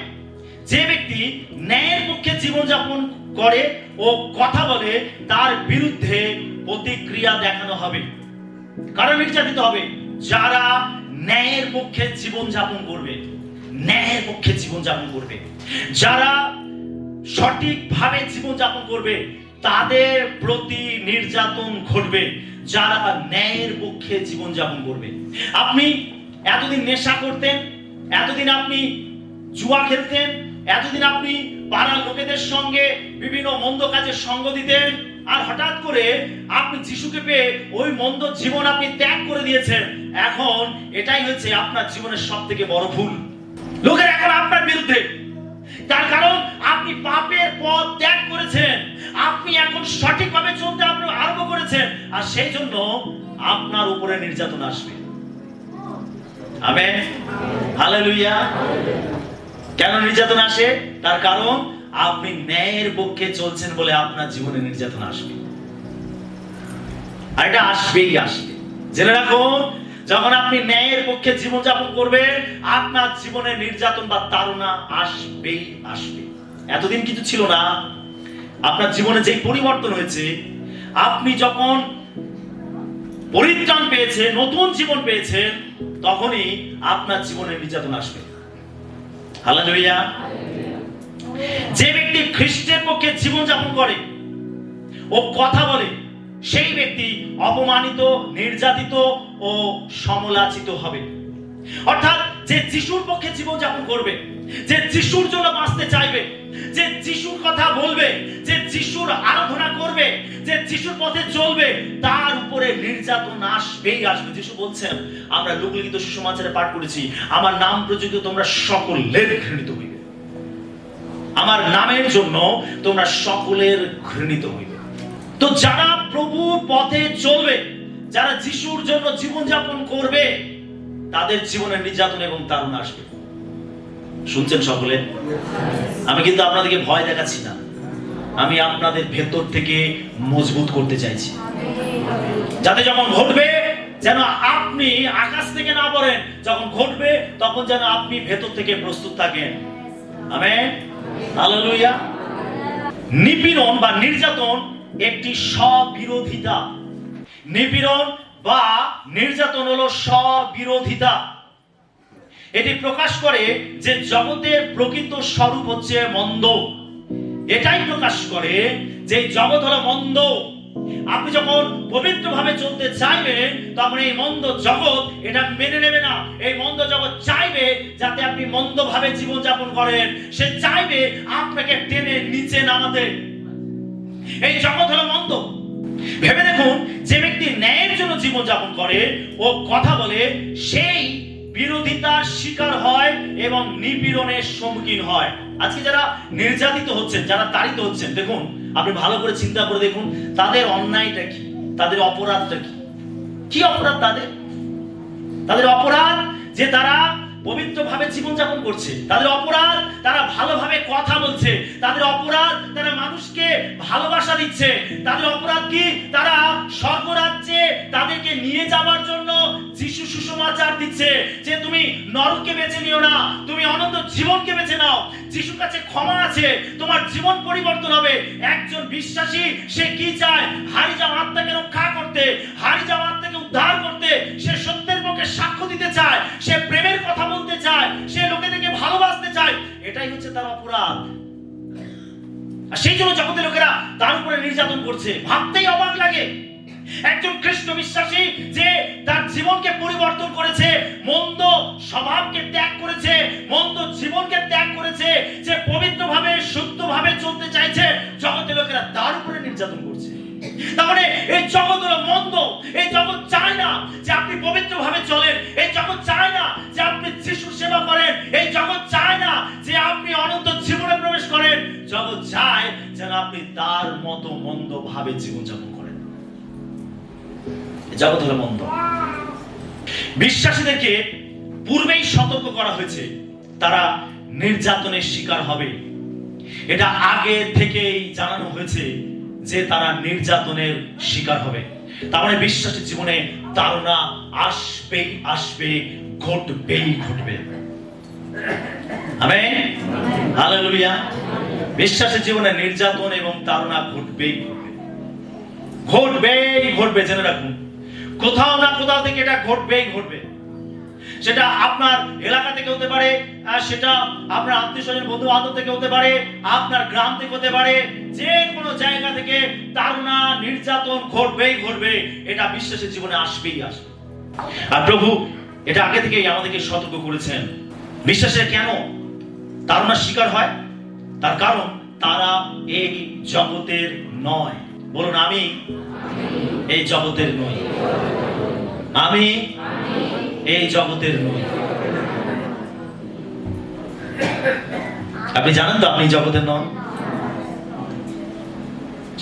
যে ব্যক্তি ন্যায়ের পক্ষে জীবনযাপন করে ও কথা বলে, তার বিরুদ্ধে প্রতিক্রিয়া দেখানো হবে। কারা নির্যাতিত হবে? যারা ন্যায়ের পক্ষে জীবনযাপন করবে, ন্যায়ের পক্ষে জীবনযাপন করবে, যারা সঠিকভাবে জীবনযাপন করবে, তাদের প্রতি নির্যাতন ঘটবে। যারা ন্যায়ের পক্ষে জীবনযাপন করবে। আপনি এতদিন নেশা করতেন, এতদিন আপনি জুয়া খেলতেন, এতদিন আপনি পাড়ার লোকেদের সঙ্গে বিভিন্ন মন্দ কাজে সঙ্গ দিতেন, আর হঠাৎ করে আপনি যিশুকে পেয়ে ওই মন্দ জীবন আপনি ত্যাগ করে দিয়েছেন। এখন এটাই হচ্ছে আপনার জীবনের সবথেকে বড় ভুল। লোকের এখন আপনার বিরুদ্ধে, তার কারণ আপনি পাপের পথ ত্যাগ করেছেন, আপনি এখন সঠিকভাবে চলতে আপনি আরম্ভ করেছেন, আর সেই জন্য আপনার উপরে নির্যাতন আসবে। Amen, hallelujah. কেন নির্যাতন আসে? তার কারণ আপনি ন্যায়ের পক্ষে চলছেন বলে আপনার জীবনে নির্যাতন আসবে। আর এটা আসবেই, আসবে। জেনে রাখুন, যখন আপনি ন্যায়ের পক্ষে জীবনযাপন করবেন, আপনার জীবনে নির্যাতন বা তাড়না আসবেই আসবে। এতদিন কিছু ছিল না, আপনার জীবনে যে পরিবর্তন হয়েছে, আপনি যখন পরিত্রাণ পেয়েছেন, নতুন জীবন পেয়েছেন, তখনই আপনার জীবনে নির্যাতন আসবে। হালেলুয়া। যে ব্যক্তি খ্রিস্টের পক্ষে জীবনযাপন করে ও কথা বলে, সেই ব্যক্তি অপমানিত, নির্যাতিত ও সমালোচিত হবে। অর্থাৎ যে যিশুর পক্ষে জীবনযাপন করবে, যে যিশুর জন্য বাঁচতে চাইবে, যে যিশুর কথা বলবে, যে যিশুর আরাধনা করবে, যে যিশুর পথে চলবে, তার উপরে নির্যাতন আসবেই আসবে। যিশু বলছেন, আমরা লোকলিখিত সুসমাচারে পাঠ করেছি, আমার নাম প্রযোজিত তোমরা সকলের ঘৃণিত হইবে। আমার নামের জন্য তোমরা সকলের ঘৃণিত হইবে। তো যারা প্রভুর পথে চলবে, যারা যিশুর জন্য জীবনযাপন করবে, তাদের জীবনে নির্যাতন এবং তাড়না আসবে। শুনছেন সকলে? আমি কিন্তু আপনাদেরকে ভয় দেখাচ্ছি না, আমি আপনাদের ভেতর থেকে মজবুত করতে চাইছি, যাতে যখন ঘটবে যেন আপনি আকাশ থেকে না পড়েন, যখন ঘটবে তখন যেন আপনি ভেতর থেকে প্রস্তুত থাকেন। Amen, hallelujah. নিপীড়ন বা নির্যাতন একটি স্ববিরোধিতা। নিপীড়ন বা নির্যাতন হলো স্ববিরোধিতা। এটি প্রকাশ করে যে জগতের প্রকৃত স্বরূপ হচ্ছে মন্দ। এটাই প্রকাশ করে যে জগৎ হলো মন্দ, আপনি যখন পবিত্রভাবে চলতে চাইবেন, তখন এই মন্দ জগৎ এটা মেনে নেবে না। এই মন্দ জগৎ চাইবে যাতে আপনি মন্দভাবে জীবনযাপন করেন। সে চাইবে আপনাকে টেনে নিচে নামাতে। এই জগৎ হলো মন্দ। ভেবে দেখুন, যে ব্যক্তি ন্যায়ের জন্য জীবনযাপন করে ও কথা বলে, সেই বিরোধিতার শিকার হয় এবং নিপীড়নের সম্মুখীন হয়। আজকে যারা নির্যাতিত হচ্ছেন, যারা তাড়িত হচ্ছেন, দেখুন, আপনি ভালো করে চিন্তা করে দেখুন, তাদের অন্যায়টা কি, তাদের অপরাধটা কি? কি অপরাধ তাদের? তাদের অপরাধ যে তারা পবিত্রভাবে জীবনযাপন করছে। তাদের অপরাধ তারা ভালোভাবে কথা বলছে। তাদের অপরাধ তারা মানুষকে ভালোবাসা দিচ্ছে। তাদের অপরাধ কি? তারা স্বর্গরাজ্যে তাদেরকে নিয়ে যাওয়ার জন্য যিশু সুসমাচার দিচ্ছে যে তুমি নরককে বেছে নিও না, তুমি অনন্ত জীবনকে বেছে নাও। যিশুর কাছে ক্ষমা আছে, তোমার জীবন পরিবর্তন হবে। একজন বিশ্বাসী সে কি চায়? হারিয়ে যাওয়া আত্মাকে রক্ষা করতে, হারিয়ে যাওয়া আত্মাকে উদ্ধার করতে। সে সত্যের পক্ষে সাক্ষ্য দিতে চায়, সে প্রেমের কথা বলতে চায়, সে লোকেদেরকে ভালোবাসতে চায়। এটাই হচ্ছে তার অপরাধ। আর সেই জন্য জগতের লোকেরা তার উপরে নির্যাতন করছে। ভাবতেই অবাক লাগে, একজন খ্রিস্ট বিশ্বাসী যে তার জীবনকে পরিবর্তন করেছে, মন্দ স্বভাবকে ত্যাগ করেছে, মন্দ জীবনকে ত্যাগ করেছে, যে পবিত্রভাবে শুদ্ধভাবে চলতে চাইছে, জগতের লোকেরা তার উপরে নির্যাতন করছে। তাহলে এই জগৎ হলো মন্দ। এই জগৎ চায় না যে আপনি পবিত্রভাবে চলেন। এই জগৎ চায় না যে আপনি যিশুর সেবা করেন। এই জগৎ চায় না যে আপনি অনন্ত জীবনে প্রবেশ করেন। জগৎ চায় যেন আপনি তার মতো মন্দ ভাবে জীবনযাপন করেন। জগৎ হলো মন্দ। বিশ্বাসীদেরকে পূর্বেই সতর্ক করা হয়েছে, তারা নির্যাতনের শিকার হবে। এটা আগে থেকেই জানানো হয়েছে যে তারা নির্যাতনের শিকার হবে। তার মানে বিশ্বাসী জীবনে তাড়না আসবেই আসবে, ঘটবেই ঘটবে। Amen, hallelujah. বিশ্বাসী জীবনে নির্যাতন এবং তাড়না ঘটবেই ঘটবে, ঘটবেই ঘটবে। জেনে রাখুন, কোথাও না কোথাও থেকে এটা ঘটবেই ঘটবে। সেটা আপনার এলাকা থেকে হতে পারে, সেটা আপনার আত্মীয় স্বজন বন্ধু বান্ধব থেকে হতে পারে, আপনার গ্রাম থেকে হতে পারে, যে কোনো জায়গা থেকে তাড়না নির্যাতন ঘটবেই ঘটবে। এটা বিশ্বাসের জীবনে আসবেই আসবে। আর প্রভু এটা আগে থেকেই আমাদেরকে সতর্ক করেছেন। বিশ্বাসের কেন তাড়নার শিকার হয়? তার কারণ তারা এই জগতের নয়। বলুন, আমি এই জগতের নই। আমি এই জগতের নই। আপনি জানেন তো আপনি জগতের নন।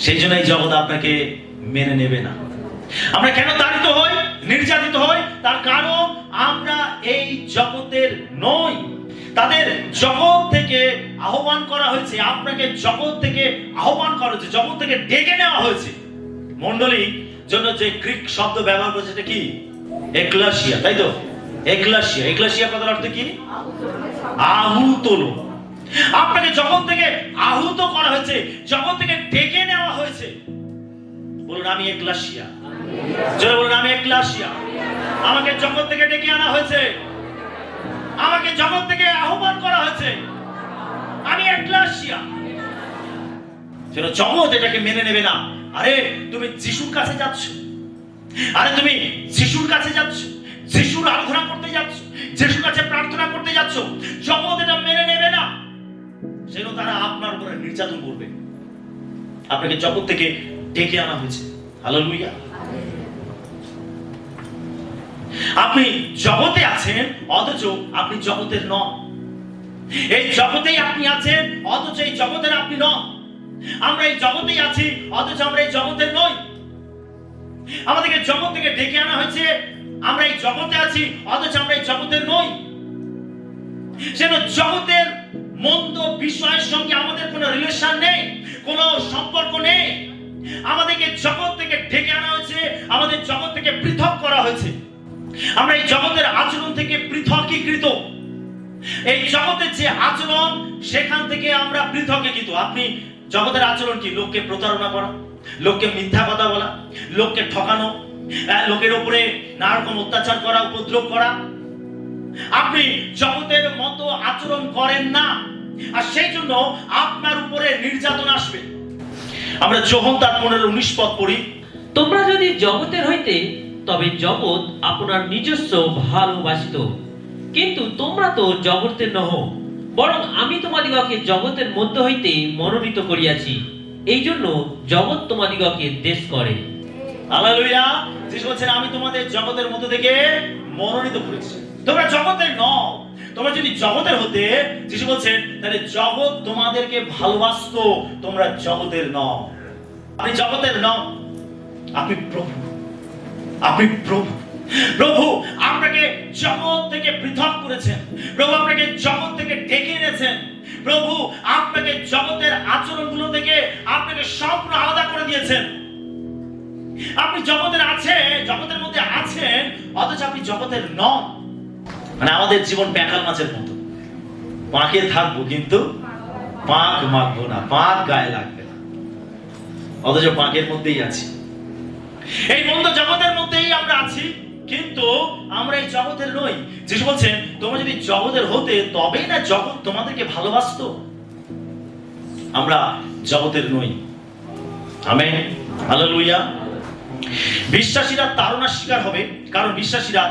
সেই জন্য এই জগৎ আপনাকে মেনে নেবে না। আমরা কেন তাড়িত হই, নির্যাতিত হই? তার কারণ আমরা এই জগতের নই। তাদের জগৎ থেকে আহ্বান করা হয়েছে, আপনাকে জগৎ থেকে আহ্বান করা হয়েছে, জগৎ থেকে ডেকে নেওয়া হয়েছে। মণ্ডলী জন্য যে গ্রিক শব্দ ব্যবহার করেছে এটা কি? এক্লেসিয়া, তাই তো? এক্লেসিয়া, এক্লেসিয়া কথার অর্থ কি? আহুত লোক। আপনাকে জগৎ থেকে আহুত করা হয়েছে, জগৎ থেকে ডেকে নেওয়া হয়েছে। বলুন, আমি এক্লেসিয়া। জোরে বলুন, আমি এক্লেসিয়া। আমাকে জগৎ থেকে ডেকে আনা হয়েছে, আমাকে জগৎ থেকে আহ্বান করা হয়েছে। আমি এক্লেসিয়া। জগৎ এটাকে মেনে নেবে না। আরে তুমি যিশুর কাছে যাচ্ছ, আরে তুমি যিশুর কাছে যাচ্ছ, যিশুর আরাধনা করতে যাচ্ছ, যিশুর কাছে প্রার্থনা করতে যাচ্ছ, জগৎ এটা মেনে নেবে না। সেজন্য তারা আপনার উপরে নির্যাতন করবে। আপনাকে জগৎ থেকে ডেকে আনা হয়েছে। হালেলুয়া। আপনি জগতে আছেন অথচ আপনি জগতের নন। এই জগতেই আপনি আছেন অথচ এই জগতের আপনি নন। আমরা এই জগতেই আছি অথচ আমরা এই জগতের নই। আমাদেরকে জগৎ থেকে ডেকে আনা হয়েছে, আমরা এই জগতে আছি অথচ আমরা এই জগতের নই। সেন জগতের মন্দ বিষয়ের সঙ্গে আমাদের কোনো রিলেশন নেই, কোনো সম্পর্ক নেই। আমাদেরকে জগৎ থেকে ডেকে আনা হয়েছে, আমাদের জগৎ থেকে পৃথক করা হয়েছে। আমরা এই জগতের আচরণ থেকে পৃথকীকৃত। এই জগতের যে আচরণ সেখান থেকে আমরা পৃথকীকৃত। আপনি জগতের আচরণ কি? লোককে প্রতারণা করা, লোককে মিথ্যা কথা বলা, লোককে ঠকানো, লোকের উপরে নানা রকম অত্যাচার করা, উপদ্রব করা। আপনি জগতের মতো আচরণ করেন না, আর সেই জন্য আপনার উপরে নির্যাতন আসবে। আমরা যোহন তার 15-19 পদ পড়ি। তোমরা যদি জগতের হইতে, তবে জগৎ আপনার নিজস্ব ভালোবাসিত, কিন্তু তোমরা তো জগতের নহ, বরং আমি তোমাদিগকে জগতের মধ্য হইতে মনোনীত করিয়াছি, এই জন্য জগৎ তোমাদিগকে দেশ করে। হালেলুয়া। যিশু বলছেন আমি তোমাদের জগতের মধ্য থেকে মনোনীত করেছি। তোমরা জগতের নও। তোমরা যদি জগতের হতে, যিশু বলছেন, তাহলে জগৎ তোমাদেরকে ভালোবাসতো। তোমরা জগতের নও। আপনি জগতের নও, আপনি প্রভু। আপনি প্রভু। প্রভু আপনাকে জগৎ থেকে পৃথক করেছেন। প্রভু আপনাকে জগৎ থেকে ডেকে এনেছেন। প্রভু আপনাকে জগতের আচরণগুলো থেকে আপনাকে সম্পূর্ণ আলাদা করে দিয়েছেন। আপনি জগতের আছেন, জগতের মধ্যে আছেন, অথচ আপনি জগতের নন। মানে আমাদের জীবন প্যাকাল মাছের মতো, পাঁকে থাকবো কিন্তু পাঁক মাখবো না, পাঁক গায়ে লাগবে না, অথচ পাঁকের মধ্যেই আছি। এই মন্দ জগতের মধ্যেই আমরা আছি, কিন্তু আমরা এই জগতের নই। যিশু বলছেন তোমরা যদি জগতের হতে, তবেই না জগৎ তোমাদেরকে ভালোবাসতো। আমরা জগতের নই। Amen, hallelujah. বিশ্বাসীরা তাড়নার শিকার হবে, কারণ বিশ্বাসীরা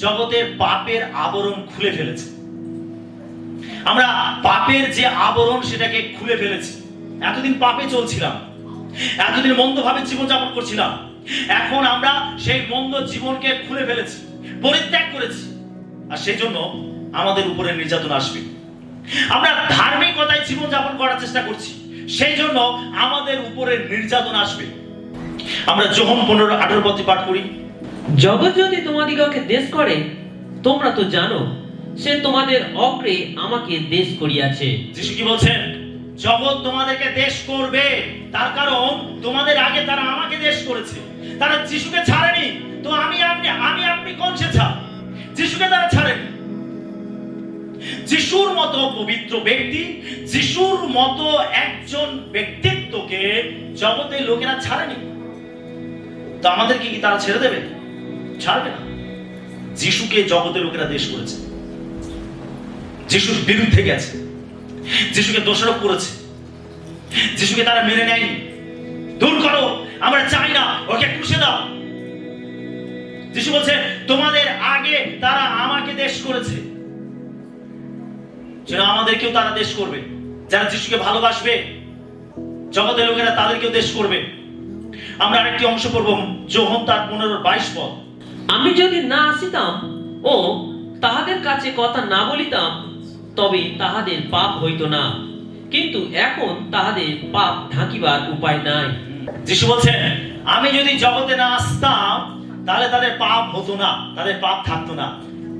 জগতের পাপের আবরণ খুলে ফেলেছে। আমরা পাপের যে আবরণ সেটাকে খুলে ফেলেছি। এতদিন পাপে চলছিলাম, এতদিন মন্দভাবে জীবনযাপন করছিলাম। এখন আমরা সেই মন্দ জীবনকে খুলে ফেলেছি, পরিত্যাগ করেছি, আর সেই জন্য আমাদের উপরে নির্যাতন আসবে। আমরা ধার্মিকতায় জীবনযাপন করার চেষ্টা করছি, সেই জন্য আমাদের উপরে নির্যাতন আসবে। আমরা যোহন 15-18 পদটি পাঠ করি। জগৎ যদি তোমাদিগকে দেশ করে, তোমরা তো জানো সে তোমাদের অগ্রে আমাকে দেশ করিয়াছে। যিশু কি বলছেন? জগৎ তোমাদেরকে দেশ করবে, তার কারণ তোমাদের আগে তারা আমাকে দেশ করেছে। তারা যিশুকে ছাড়েনি, তো আমি আপনি কোন সে ছাড়? যিশুকে তারা ছাড়েনি। যিশুর মতো পবিত্র ব্যক্তি, যিশুর মতো একজন ব্যক্তিত্বকে জগতের লোকেরা ছাড়েনি, তো আমাদেরকে কি তারা ছেড়ে দেবে? ছাড়বে না। যিশুকে জগতের লোকেরা দেশ করেছে, যিশুর বিরুদ্ধে গেছে, যিশুকে দোষারোপ করেছে, যিশুকে তারা মেনে নেয়নি। দূর করো, আমরা চাই না, ওকে ক্রুশে দাও। যিশু বলছে তোমাদের আগে তারা আমাকে দেশ করেছে, যেন আমাদেরকেও তারা দেশ করবে। যারা যিশুকে ভালোবাসবে, জগতের লোকেরা তাদেরকেও দেশ করবে। আমরা আরেকটি অংশ পড়ব, যোহন তার 15-22 পদ। আমি যদি না আসিতাম ও তাহাদের কাছে কথা না বলিতাম, তবে তাহাদের পাপ হইতো না, কিন্তু এখন তাহাদের পাপ ঢাকিবার উপায় নাই। যিশু বলছেন আমি যদি জগতে না আসতাম, তাহলে তাদের পাপ হতো না, তাদের পাপ থাকতো না,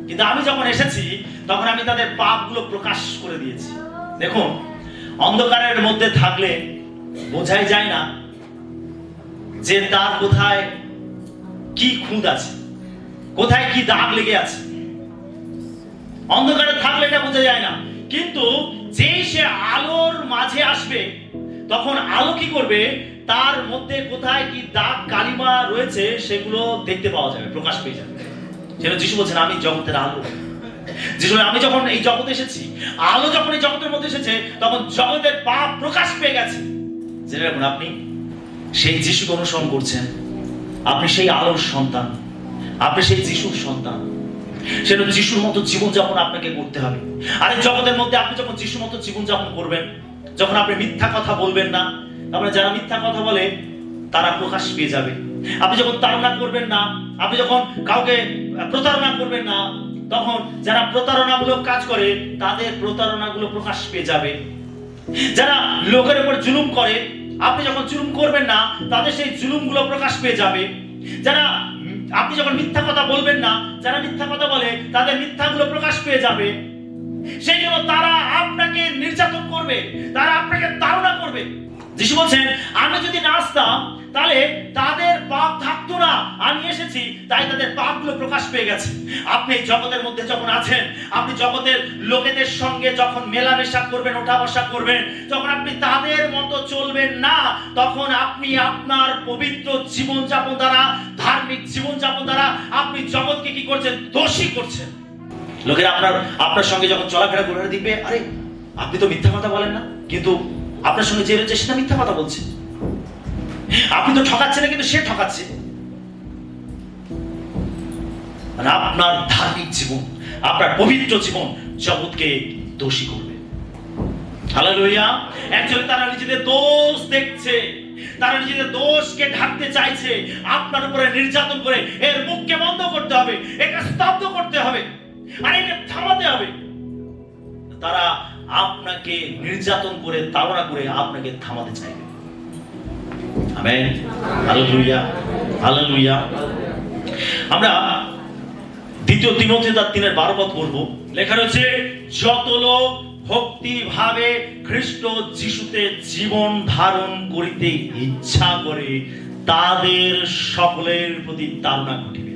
কিন্তু আমি যখন এসেছি তখন আমি তাদের পাপগুলো প্রকাশ করে দিয়েছি। দেখুন, অন্ধকারের মধ্যে থাকলে বোঝাই যায় না যে তার কোথায় কি খুঁত আছে, কোথায় কি দাগ লেগে আছে। অন্ধকারে থাকলে এটা বোঝা যায় না, কিন্তু যেই সে আলোর মাঝে আসবে, তখন আলো কি করবে? তার মধ্যে কোথায় কি দাগ কালিমা রয়েছে সেগুলো দেখতে পাওয়া যাবে, প্রকাশ পেয়ে যাবে। সেটা যিশু বলছেন আমি জগতের আলো। যিশু আমি যখন এই জগতে এসেছি, আলো যখন এই জগতের মধ্যে এসেছে, তখন জগতের পাপ প্রকাশ পেয়ে গেছে। জেনে রাখুন, আপনি সেই যিশুকে অনুসরণ করছেন, আপনি সেই আলোর সন্তান, আপনি সেই যিশুর সন্তান। সেটা যিশুর মতো জীবনযাপন আপনাকে করতে হবে। আর এই জগতের মধ্যে আপনি যখন যিশুর মতো জীবনযাপন করবেন, যখন আপনি মিথ্যা কথা বলবেন না, তারপরে যারা মিথ্যা কথা বলে তারা প্রকাশ পেয়ে যাবে। আপনি যখন তাড়না করবেন না, আপনি যখন কাউকে প্রতারণা করবেন না, তখন যারা প্রতারণামূলক কাজ করে তাদের প্রতারণাগুলো প্রকাশ পেয়ে যাবে। যারা লোকের উপর জুলুম করে, আপনি যখন জুলুম করবেন না, তাদের সেই জুলুমগুলো প্রকাশ পেয়ে যাবে। যারা আপনি যখন মিথ্যা কথা বলবেন না, যারা মিথ্যা কথা বলে তাদের মিথ্যাগুলো প্রকাশ পেয়ে যাবে। সেই জন্য তারা আপনাকে নির্যাতন করবে, তারা আপনাকে তাড়না করবে। যিশু বলছেন আমি যদি না আসতাম, তাহলে তাদের পাপ থাকতো না। আমি এসেছি, তাই তাদের পাপগুলো প্রকাশ পেয়ে গেছে। আপনি জগতের মধ্যে যখন আছেন, আপনি জগতের লোকেদের সঙ্গে যখন মেলামেশা করবেন, ওঠা বসা করবেন, যখন আপনি তাদের মতো চলবেন না, তখন আপনি আপনার পবিত্র জীবনযাপন দ্বারা, ধার্মিক জীবনযাপন দ্বারা আপনি জগৎকে কি করছেন? দোষী করছেন। লোকেরা আপনার সঙ্গে যখন চলাফেরা করে দেখবে, আরে আপনি তো মিথ্যা কথা বলেন না, কিন্তু আপনার সঙ্গে যে রয়েছে সেটা মিথ্যা কথা বলছে। আপনি তো ঠকাচ্ছেন না, কিন্তু সে ঠকাচ্ছে। আর আপনার ধার্মিক জীবন, আপনার পবিত্র জীবন জগৎকে দোষী করবে। হালেলুয়া। অ্যাকচুয়ালি তারা নিজেদের দোষ দেখছে, তারা নিজেদের দোষকে ঢাকতে চাইছে। আপনার উপরে নির্যাতন করে এর মুখকে বন্ধ করতে হবে, একে স্তব্ধ করতে হবে, আর একে থামাতে হবে। তারা আপনাকে নির্যাতন করে, তাড়না করে আপনাকে থামাতে চাইবে। আমেন। Hallelujah, hallelujah. আমরা 2 তিমথী 3:12 পড়বো। লেখা রয়েছে, যত লোক ভক্তি ভাবে খ্রিস্ট যিশুতে জীবন ধারণ করিতে ইচ্ছা করে, তাদের সকলের প্রতি তাড়না ঘটিবে।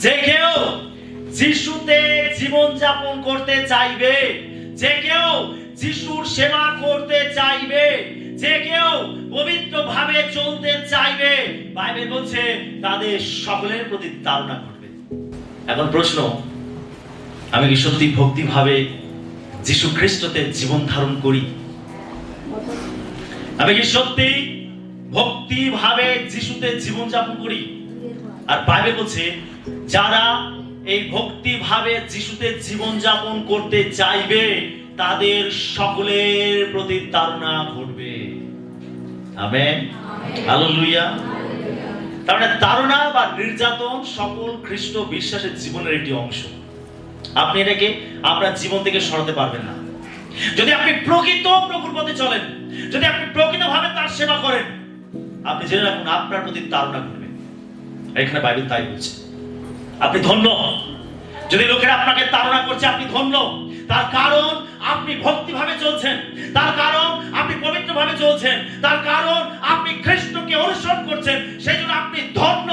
যে কেউ যিশুতে জীবন যাপন করতে চাইবে, যে কেউ যিশুর সেবা করতে চাইবে, যে কেউ পবিত্র ভাবে চলতে চাইবে, বাইবেল বলছে তাদের সকলের প্রতি তাড়না ঘটবে। এখন প্রশ্ন, আমি কি সত্যি ভক্তি ভাবে যিশু খ্রিস্টতে জীবন ধারণ করি? আমি কি সত্যি ভক্তি ভাবে যিশুতে জীবন যাপন করি? আর বাইবেল বলছে যারা এই ভক্তি ভাবে যিশুতে জীবন যাপন করতে চাইবে, তাদের সকলের প্রতি তাড়না ঘটবে। Amen, hallelujah. তার মানে তাড়না বা নির্যাতন সকল খ্রিস্ট বিশ্বাসের জীবনের একটি অংশ। আপনি এটাকে আপনার জীবন থেকে সরাতে পারবেন না। যদি আপনি প্রকৃত প্রভুর পথে চলেন, যদি আপনি প্রকৃতভাবে তার সেবা করেন, আপনি জেনে রাখুন আপনার প্রতি তাড়না ঘটবে। এখানে বাইবেল তাই বলছে। আপনি ধন্য যদি লোকেরা আপনাকে তাড়না করছে, আপনি ধন্য। তার কারণ আপনি ভক্তিভাবে চলছেন, তার কারণ আপনি পবিত্রভাবে চলছেন, তার কারণ আপনি খ্রিস্টকে অনুসরণ করছেন। সেই জন্য আপনি ধন্য।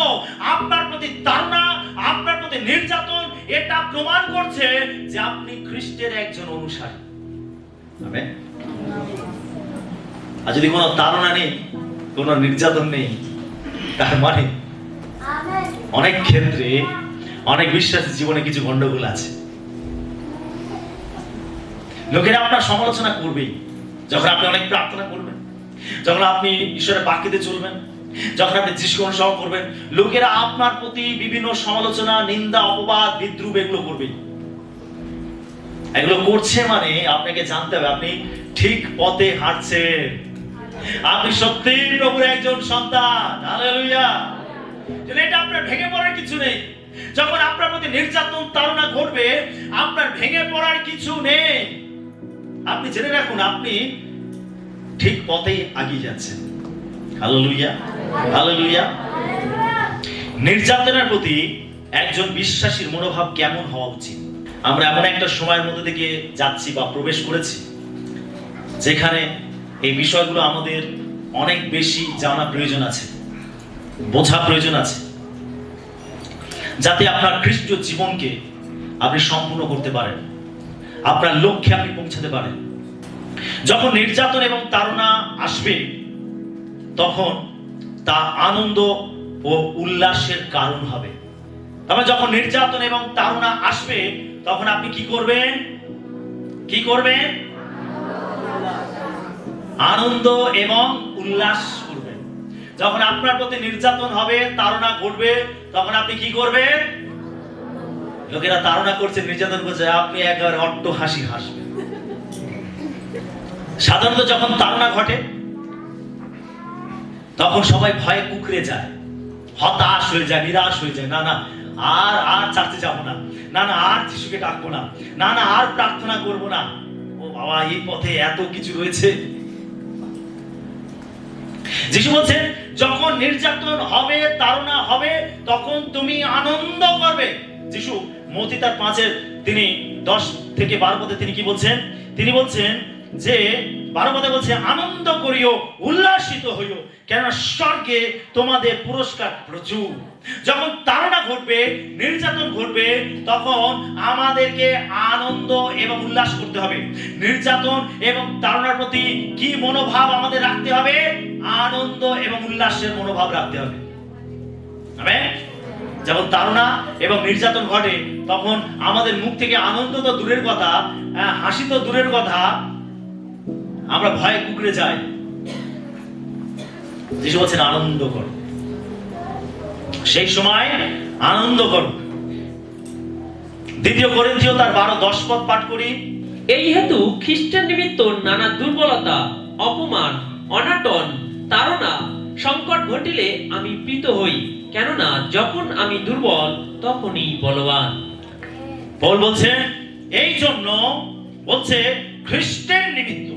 আপনার প্রতি তাড়না, আপনার প্রতি নির্যাতন, এটা প্রমাণ করছে যে আপনি খ্রিস্টের একজন অনুসারী। আমেন। আর যদি কোনো তাড়না নেই, কোনো নির্যাতন নেই, তার মানে অনেক ক্ষেত্রে অনেক বিশ্বাসী জীবনে কিছু গন্ডগোল আছে। লোকেরা আপনার সমালোচনা করবেই যখন আপনি অনেক প্রার্থনা করবেন, যখন আপনি ঈশ্বরের বাক্যতে চলবেন, যখন আপনি যিশুকে অনুসরণ করবেন। লোকেরা আপনার প্রতি বিভিন্ন সমালোচনা, নিন্দা, অপবাদ, বিদ্রূপ এগুলো করবেই। এগুলো করছে মানে আপনাকে জানতে হবে আপনি ঠিক পথে হাঁটছেন, আপনি সত্যিই প্রভুর একজন সন্তান। হালেলুয়া। এটা আপনার ভেঙে পড়ার কিছু নেই। যখন আপনার প্রতি নির্যাতন, তাড়না ঘটবে, আপনার ভেঙে পড়ার কিছু নেই। আপনি জেনে রাখুন আপনি ঠিক পথেই এগিয়ে যাচ্ছেন। Hallelujah, hallelujah. নির্যাতনের প্রতি একজন বিশ্বাসীর মনোভাব কেমন হওয়া উচিত? আমরা এমন একটা সময়ের মধ্যে থেকে যাচ্ছি বা প্রবেশ করেছি যেখানে এই বিষয়গুলো আমাদের অনেক বেশি জানা প্রয়োজন আছে, বোঝা প্রয়োজন আছে, যাতে আপনার খ্রিস্টীয় জীবনকে আপনি সম্পূর্ণ করতে পারেন, আপনার লক্ষ্যে আপনি পৌঁছাতে পারেন। যখন নির্যাতন এবং তাড়না আসবে, তখন তা আনন্দ ও উল্লাসের কারণ হবে। তবে যখন নির্যাতন এবং তাড়না আসবে, তখন আপনি কি করবেন? কি করবেন? আনন্দ এবং উল্লাস করবেন। যখন আপনার প্রতি নির্যাতন হবে, তাড়না ঘটবে, তখন আপনি কি করবেন? লোকেরা তাড়না করছে, নির্যাতন করছে, আপনি একবার অট্ট হাসি হাসবেন। সাধারণত যখন তাড়না ঘটে, তখন সবাই ভয়ে কুঁকড়ে যায়, হতাশ হয়ে যায়, নিরাশ হয়ে যায়। না না, আর চার্চে যাবো না, না না আর যিশুকে ডাকবো না, না না আর প্রার্থনা করবো না। ও বাবা, এই পথে এত কিছু রয়েছে। যিশু বলছেন যখন নির্যাতন হবে, তাড়না হবে, তখন তুমি আনন্দ করবে। যিশু মথি তার 5 তিনি 10 থেকে 12 পদে তিনি কি বলছেন? তিনি বলছেন যে 12 পদে বলছে, আনন্দ করিও, উল্লাসিত হইও, কেননা স্বর্গে তোমাদের পুরস্কার প্রচুর। যখন তাড়না ঘটবে, নির্যাতন ঘটবে, তখন আমাদেরকে আনন্দ এবং উল্লাস করতে হবে। নির্যাতন এবং তাড়নার প্রতি কি মনোভাব আমাদের রাখতে হবে? আনন্দ এবং উল্লাসের মনোভাব রাখতে হবে। আমেন। যখন তাড়না এবং নির্যাতন ঘটে, তখন আমাদের মুখ থেকে আনন্দ তো দূরের কথা, হাসি তো দূরের কথা, আমরা ভয়ে কুঁকড়ে যাই। যিশু বলছেন আনন্দ করো, সেই সময় আনন্দ করো। 2 করিন্থীয় তার 12-10 পদ পাঠ করি। এই হেতু খ্রিস্টের নিমিত্ত নানা দুর্বলতা, অপমান, অনাটন, তাড়না, সংকট ঘটিলে আমি প্রীত হই, কেননা যখন আমি দুর্বল তখনই বলবান। পৌল বলছে এই জন্য, বলছে খ্রিস্টের নিমিত্ত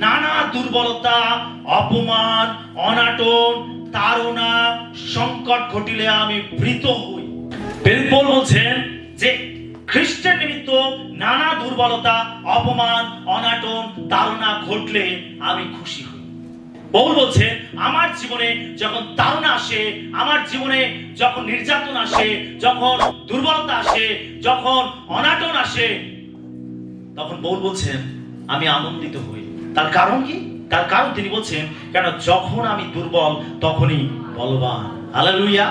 নানা দুর্বলতা, অপমান, অনাটন, তাড়না, সংকট ঘটিলে আমি প্রীত হই। পৌল বলছেন যে খ্রিস্টের নিমিত্ত নানা দুর্বলতা, অপমান, অনাটন, তাড়না ঘটলে আমি খুশি হই। পৌল বলছে আমার জীবনে যখন তাড়না আসে, আমার জীবনে যখন নির্যাতন আসে, যখন দুর্বলতা আসে, যখন অনাটন আসে, তখন পৌল বলছেন আমি আনন্দিত হই। তার কারণ কি? তার কারণ তিনি বলছেন কেন যখন আমি দুর্বল তখনই বলবান। হালেলুয়া।